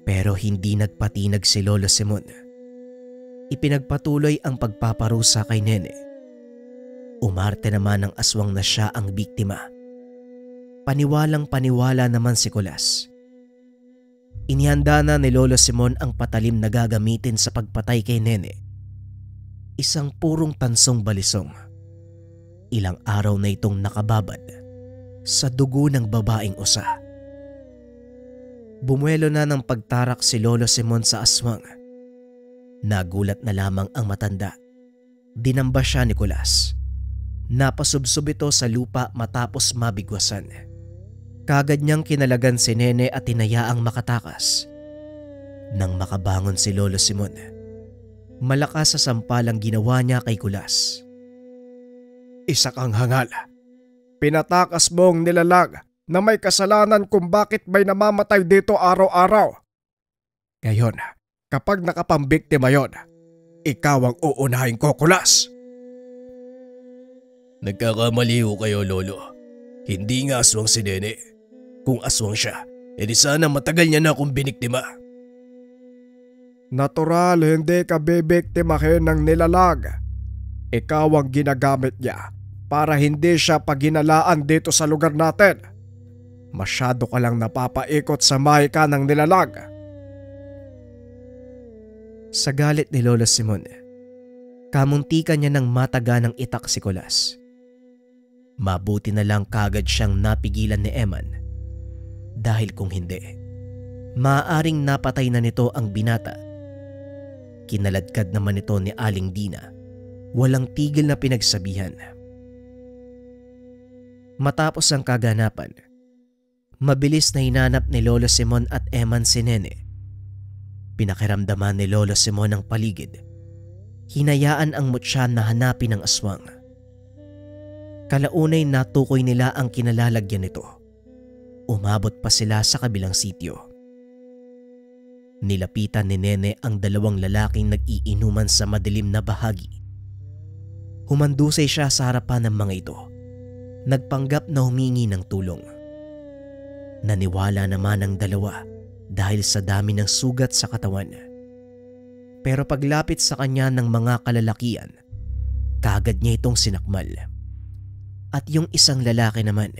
Pero hindi nagpatinag si Lolo Simon. Ipinagpatuloy ang pagpaparusa kay Nene. Umarte naman ang aswang na siya ang biktima. Paniwalang paniwala naman si Kulas. Inihanda na ni Lolo Simon ang patalim na gagamitin sa pagpatay kay Nene. Isang purong tansong balisong. Ilang araw na itong nakababad sa dugo ng babaeng usa. Bumuelo na ng pagtarak si Lolo Simon sa aswang. Nagulat na lamang ang matanda. Dinamba siya ni Kulas. Napasubsob ito sa lupa matapos mabigwasan. Kagad niyang kinalagan si Nene at tinayaang makatakas. Nang makabangon si Lolo Simon, malakas sa sampalang ginawa niya kay Kulas. Isa kang hangal. Pinatakas mong nilalang na may kasalanan kung bakit may namamatay dito araw-araw. Ngayon, kapag nakapambiktima yon, ikaw ang uunahin ko, Kulas. Nagkakamali ho kayo, Lolo. Hindi nga aswang si Nene. Kung aswang siya, edi sana matagal niya na akong biniktima. Natural, hindi ka bibiktimahin ng nilalag. Ikaw ang ginagamit niya para hindi siya paginalaan dito sa lugar natin. Masyado ka lang napapaikot sa mahika ng nilalag. Sa galit ni Lolo Simon, kamuntikan niya ng mataga ng itak si Kulas. Mabuti na lang kagad siyang napigilan ni Eman. Dahil kung hindi, maaaring napatay na nito ang binata. Kinaladkad naman ito ni Aling Dina. Walang tigil na pinagsabihan. Matapos ang kaganapan, mabilis na hinanap ni Lolo Simon at Eman si Nene. Pinakiramdaman ni Lolo Simon ang paligid. Hinayaan ang mutya na hanapin ang aswang. Kalaunay natukoy nila ang kinalalagyan nito. Umabot pa sila sa kabilang sityo. Nilapitan ni Nene ang dalawang lalaking nag-iinuman sa madilim na bahagi. Humandusay siya sa harapan ng mga ito. Nagpanggap na humingi ng tulong. Naniwala naman ang dalawa dahil sa dami ng sugat sa katawan. Pero paglapit sa kanya ng mga kalalakian, kaagad niya itong sinakmal. At yung isang lalaki naman,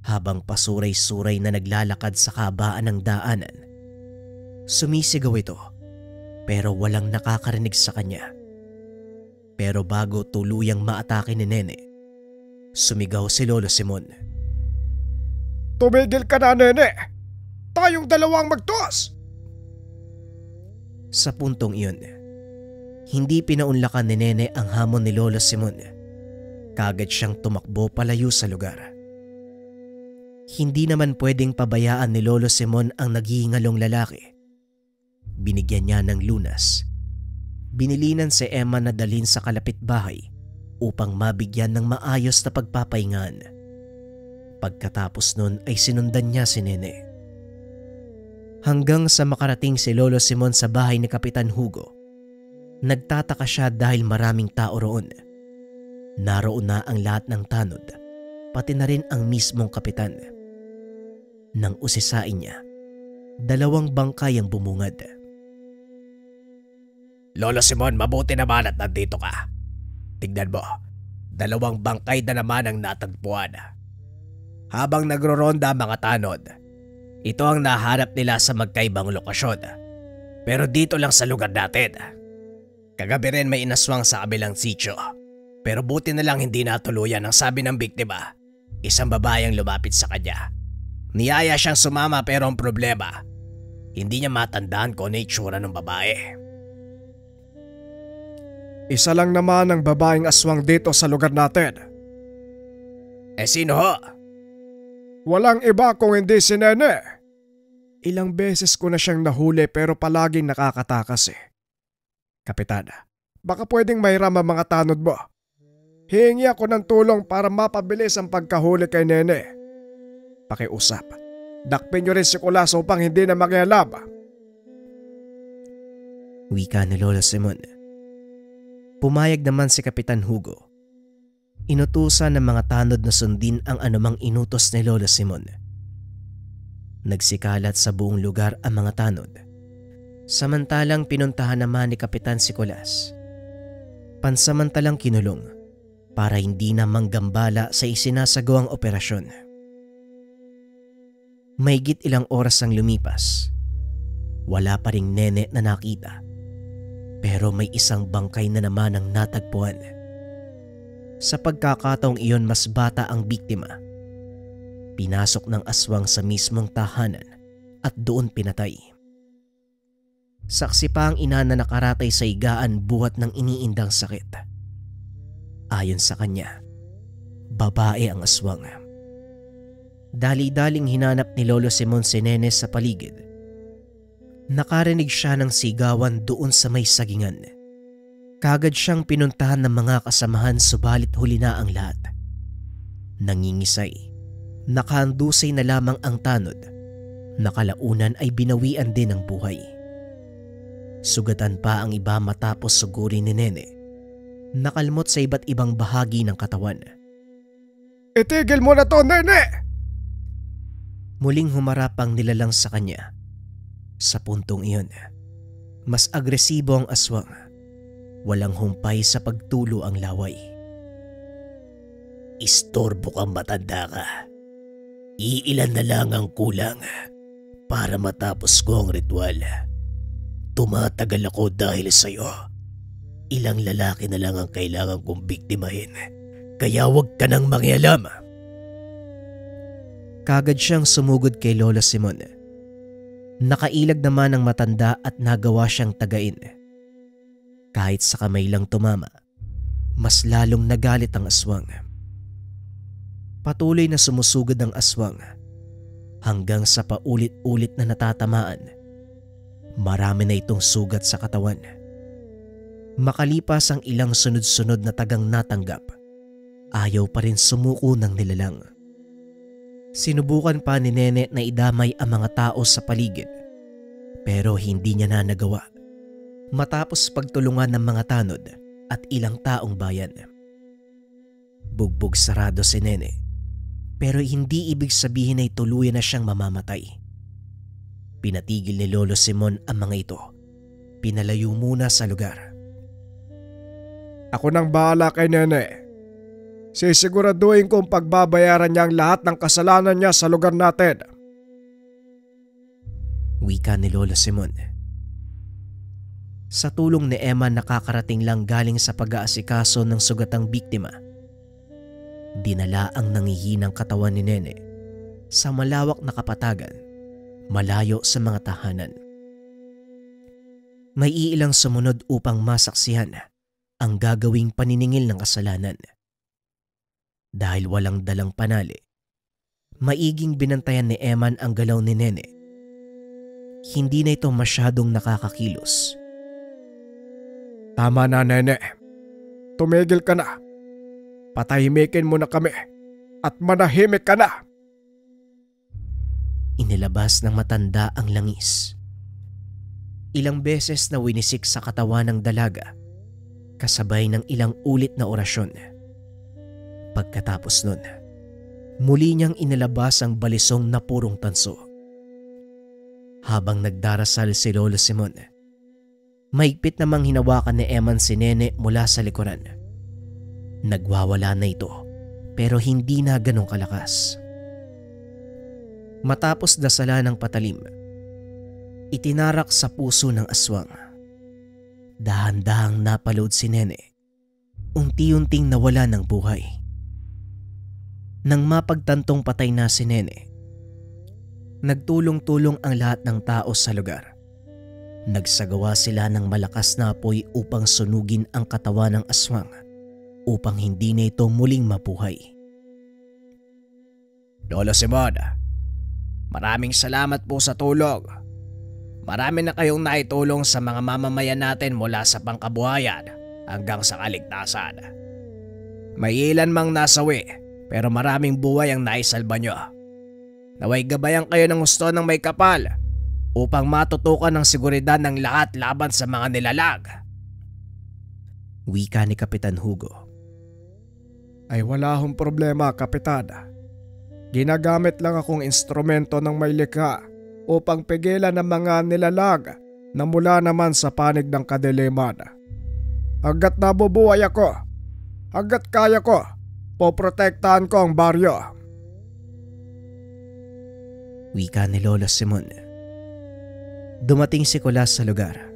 habang pasuray-suray na naglalakad sa kabaan ng daanan, sumisigaw ito pero walang nakakarinig sa kanya. Pero bago tuluyang maatake ni Nene, sumigaw si Lolo Simon. Tumigil ka na, Nene! Tayong dalawang magtuos! Sa puntong iyon, hindi pinaunlakan ni Nene ang hamon ni Lolo Simon. Kagad siyang tumakbo palayo sa lugar. Hindi naman pwedeng pabayaan ni Lolo Simon ang naghihingalong lalaki. Binigyan niya ng lunas. Binilinan si Emma na dalhin sa kalapit bahay upang mabigyan ng maayos na pagpapahingaan. Pagkatapos nun ay sinundan niya si Nene. Hanggang sa makarating si Lolo Simon sa bahay ni Kapitan Hugo. Nagtataka siya dahil maraming tao roon. Naroon na ang lahat ng tanod, pati na rin ang mismong kapitan. Nang usisain niya, 2 bangkay ang bumungad. Lolo Simon, mabuti naman at nandito ka. Tignan mo, 2 bangkay na naman ang natagpuan. Habang nagroronda mga tanod, ito ang nahanap nila sa magkaibang lokasyon. Pero dito lang sa lugar natin. Kagabi rin may inaswang sa kabilang sityo. Pero buti na lang hindi natuluyan ang sabi ng biktima. Isang babae ang lumapit sa kanya. Niyaya siyang sumama pero ang problema, hindi niya matandaan kung ano itsura ng babae. Isa lang naman ang babaeng aswang dito sa lugar natin. Sino ho? Walang iba kung hindi si Nene. Ilang beses ko na siyang nahuli pero palaging nakakatakas eh. Kapitan, baka pwedeng mahiram ang mga tanod mo. Hihingi ako ng tulong para mapabilis ang pagkahuli kay Nene. Pakiusap, dakpin niyo rin si Kulas upang hindi na makialam. Wika ni Lolo Simon. Pumayag naman si Kapitan Hugo. Inutusan ng mga tanod na sundin ang anumang inutos ni Lolo Simon. Nagsikalat sa buong lugar ang mga tanod. Samantalang pinuntahan naman ni Kapitan si Kulas. Pansamantalang kinulong para hindi na manggambala sa isinasagawang operasyon. Mahigit ilang oras ang lumipas. Wala pa ring Nene na nakita. Pero may isang bangkay na naman ang natagpuan. Sa pagkakataong iyon mas bata ang biktima. Pinasok ng aswang sa mismong tahanan at doon pinatay. Saksi pa ang ina na nakaratay sa higaan buhat ng iniindang sakit. Ayon sa kanya, babae ang aswang. Dali-daling hinanap ni Lolo Simon si Nene sa paligid. Nakarinig siya ng sigawan doon sa may sagingan. Kagad siyang pinuntahan ng mga kasamahan subalit huli na ang lahat. Nangingisay, nakahandusay na lamang ang tanod. Nakalaunan ay binawian din ng buhay. Sugatan pa ang iba matapos sugurin ni Nene. Nakalmot sa iba't ibang bahagi ng katawan. Itigil mo na to, Nene! Muling humarap ang nilalang sa kanya. Sa puntong iyon, mas agresibo ang aswang. Walang humpay sa pagtulo ang laway. Istorbo kang matanda ka. Iilan na lang ang kulang para matapos ko ang ritual. Tumatagal ako dahil sa'yo. Ilang lalaki na lang ang kailangan kong biktimahin. Kaya huwag ka nang mangialam. Kagad siyang sumugod kay Lolo Simon. Nakailag naman ang matanda at nagawa siyang tagain. Kahit sa kamay lang tumama, mas lalong nagalit ang aswang. Patuloy na sumusugod ang aswang hanggang sa paulit-ulit na natatamaan. Marami na itong sugat sa katawan. Makalipas ang ilang sunod-sunod na tagang natanggap, ayaw pa rin sumuko ng nilalang. Sinubukan pa ni Nene na idamay ang mga tao sa paligid, pero hindi niya na nagawa. Matapos pagtulungan ng mga tanod at ilang taong bayan. Bugbog sarado si Nene, pero hindi ibig sabihin ay tuluyan na siyang mamamatay. Pinatigil ni Lolo Simon ang mga ito. Pinalayo muna sa lugar. Ako nang bahala kay Nene. Sisiguraduhin kong pagbabayaran niya ang lahat ng kasalanan niya sa lugar natin. Wika ni Lolo Simon. Sa tulong ni Emma nakakarating lang galing sa pag-aasikaso ng sugatang biktima. Dinala ang nangihinang katawan ni Nene sa malawak na kapatagan, malayo sa mga tahanan. May iilang sumunod upang masaksihan ang gagawing paniningil ng kasalanan. Dahil walang dalang panali, maiging binantayan ni Eman ang galaw ni Nene. Hindi na ito masyadong nakakakilos. Tama na, Nene. Tumigil ka na. Patahimikin mo na kami at manahimik ka na. Inilabas ng matanda ang langis. Ilang beses na winisik sa katawan ng dalaga, kasabay ng ilang ulit na orasyon. Pagkatapos nun, muli niyang inilabas ang balisong na purong tanso. Habang nagdarasal si Lolo Simon, mahigpit namang hinawakan ni Eman si Nene mula sa likuran. Nagwawala na ito, pero hindi na ganong kalakas. Matapos dasala ng patalim, itinarak sa puso ng aswang. Dahan-dahang napalood si Nene. Unti-unting nawala ng buhay. Nang mapagtantong patay na si Nene, nagtulong-tulong ang lahat ng tao sa lugar. Nagsagawa sila ng malakas na apoy upang sunugin ang katawan ng aswang upang hindi na ito muling mabuhay. Lolo Simon, Maraming salamat po sa tulong. Marami na kayong naitulong sa mga mamamayan natin mula sa pangkabuhayan hanggang sa kaligtasan. May ilan mang nasawi pero maraming buhay ang naisalba nyo. Naway gabayan kayo ng husto ng may kapal upang matutukan ng seguridad ng lahat laban sa mga nilalag. Wika ni Kapitan Hugo. Ay wala hong problema, Kapitan. Ginagamit lang akong instrumento ng may likha upang pigilan ang mga nilalag na mula naman sa panig ng kadiliman. Hanggat nabubuhay ako, hanggat kaya ko, poprotektahan ko ang baryo. Wika ni Lolo Simon. Dumating si Kulas sa lugar.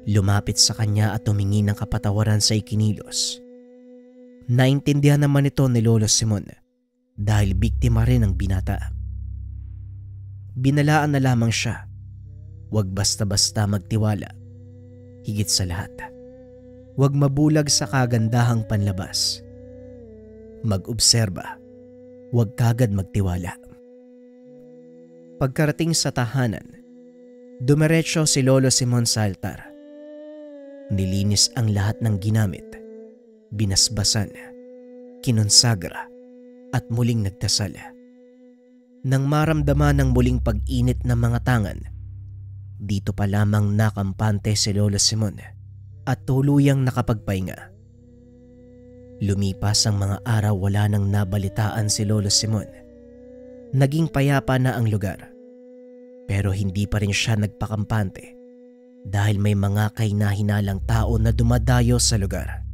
Lumapit sa kanya at humingi ng kapatawaran sa ikinilos. Naintindihan naman ito ni Lolo Simon dahil biktima rin ng binata. Binalaan na lamang siya, huwag basta-basta magtiwala. Higit sa lahat, huwag mabulag sa kagandahang panlabas. Mag-obserba, huwag kagad magtiwala. Pagkarating sa tahanan, dumiretso si Lolo Simon sa altar. Nilinis ang lahat ng ginamit, binasbasan, kinonsagra at muling nagdasal. Nang maramdaman ng muling pag-init ng mga tangan, dito pa lamang nakampante si Lolo Simon at tuluyang nakapagpahinga. Lumipas ang mga araw, wala nang nabalitaan si Lolo Simon. Naging payapa na ang lugar, pero hindi pa rin siya nagpakampante dahil may mga kahinahinalang tao na dumadayo sa lugar.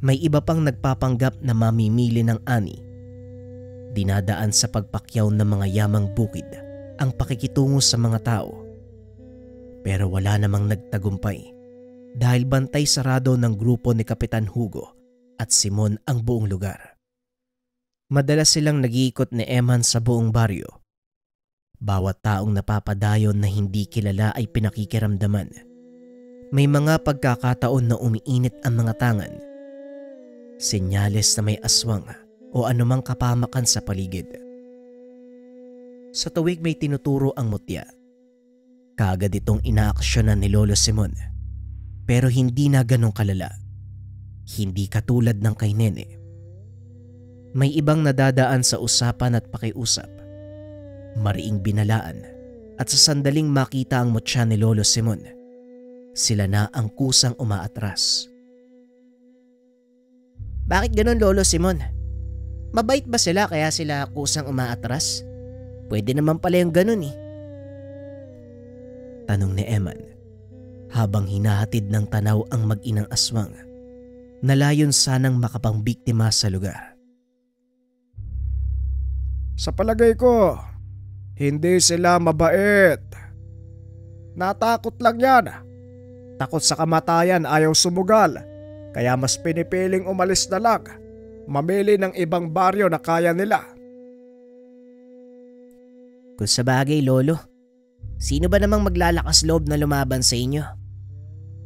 May iba pang nagpapanggap na mamimili ng ani. Dinadaan sa pagpakyaw ng mga yamang bukid ang pakikitungo sa mga tao. Pero wala namang nagtagumpay dahil bantay sarado ng grupo ni Kapitan Hugo at Simon ang buong lugar. Madalas silang nag-iikot ni Eman sa buong baryo. Bawat taong napapadayon na hindi kilala ay pinakikiramdaman. May mga pagkakataon na umiinit ang mga tangan. Senyales na may aswang o anumang kapamakan sa paligid. Sa tuwig may tinuturo ang mutya. Kaagad itong inaaksyonan ni Lolo Simon. Pero hindi na ganong kalala. Hindi katulad ng kay Nene. May ibang nadadaan sa usapan at pakiusap. Mariing binalaan at sa sandaling makita ang mutya ni Lolo Simon, sila na ang kusang umaatras. Bakit ganun, Lolo Simon? Mabait ba sila kaya sila kusang umaatras? Pwede naman pala yung ganun eh. Tanong ni Eman habang hinahatid ng tanaw ang mag-inang aswang na layon sanang makapangbiktima sa lugar. Sa palagay ko, hindi sila mabait. Natakot lang yan. Takot sa kamatayan, ayaw sumugal. Kaya mas pinipiling umalis na lang. Mamili ng ibang baryo na kaya nila. Kung sa bagay, Lolo, sino ba namang maglalakas loob na lumaban sa inyo?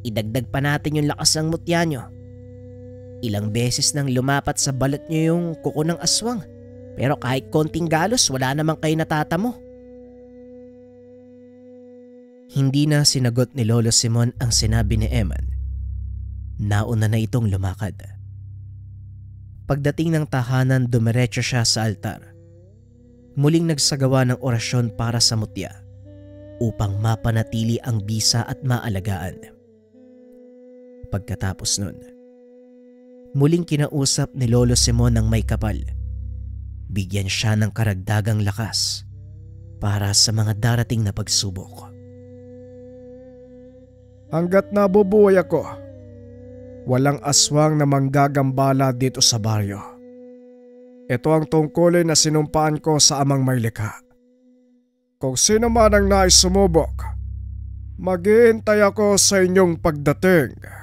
Idagdag pa natin yung lakas ng mutya nyo. Ilang beses nang lumapat sa balat nyo yung kuko ng aswang. Pero kahit konting galos, wala namang kayo natatamo. Hindi na sinagot ni Lolo Simon ang sinabi ni Eman. Nauna na itong lumakad. Pagdating ng tahanan, dumiretso siya sa altar. Muling nagsagawa ng orasyon para sa mutya upang mapanatili ang bisa at maalagaan. Pagkatapos nun, muling kinausap ni Lolo Simon ang may kapal. Bigyan siya ng karagdagang lakas para sa mga darating na pagsubok. Hanggat nabubuhay ako, walang aswang na manggagambala dito sa baryo. Ito ang tungkulin na sinumpaan ko sa amang may likha. Kung sino man ang nais sumubok, maghihintay ako sa inyong pagdating.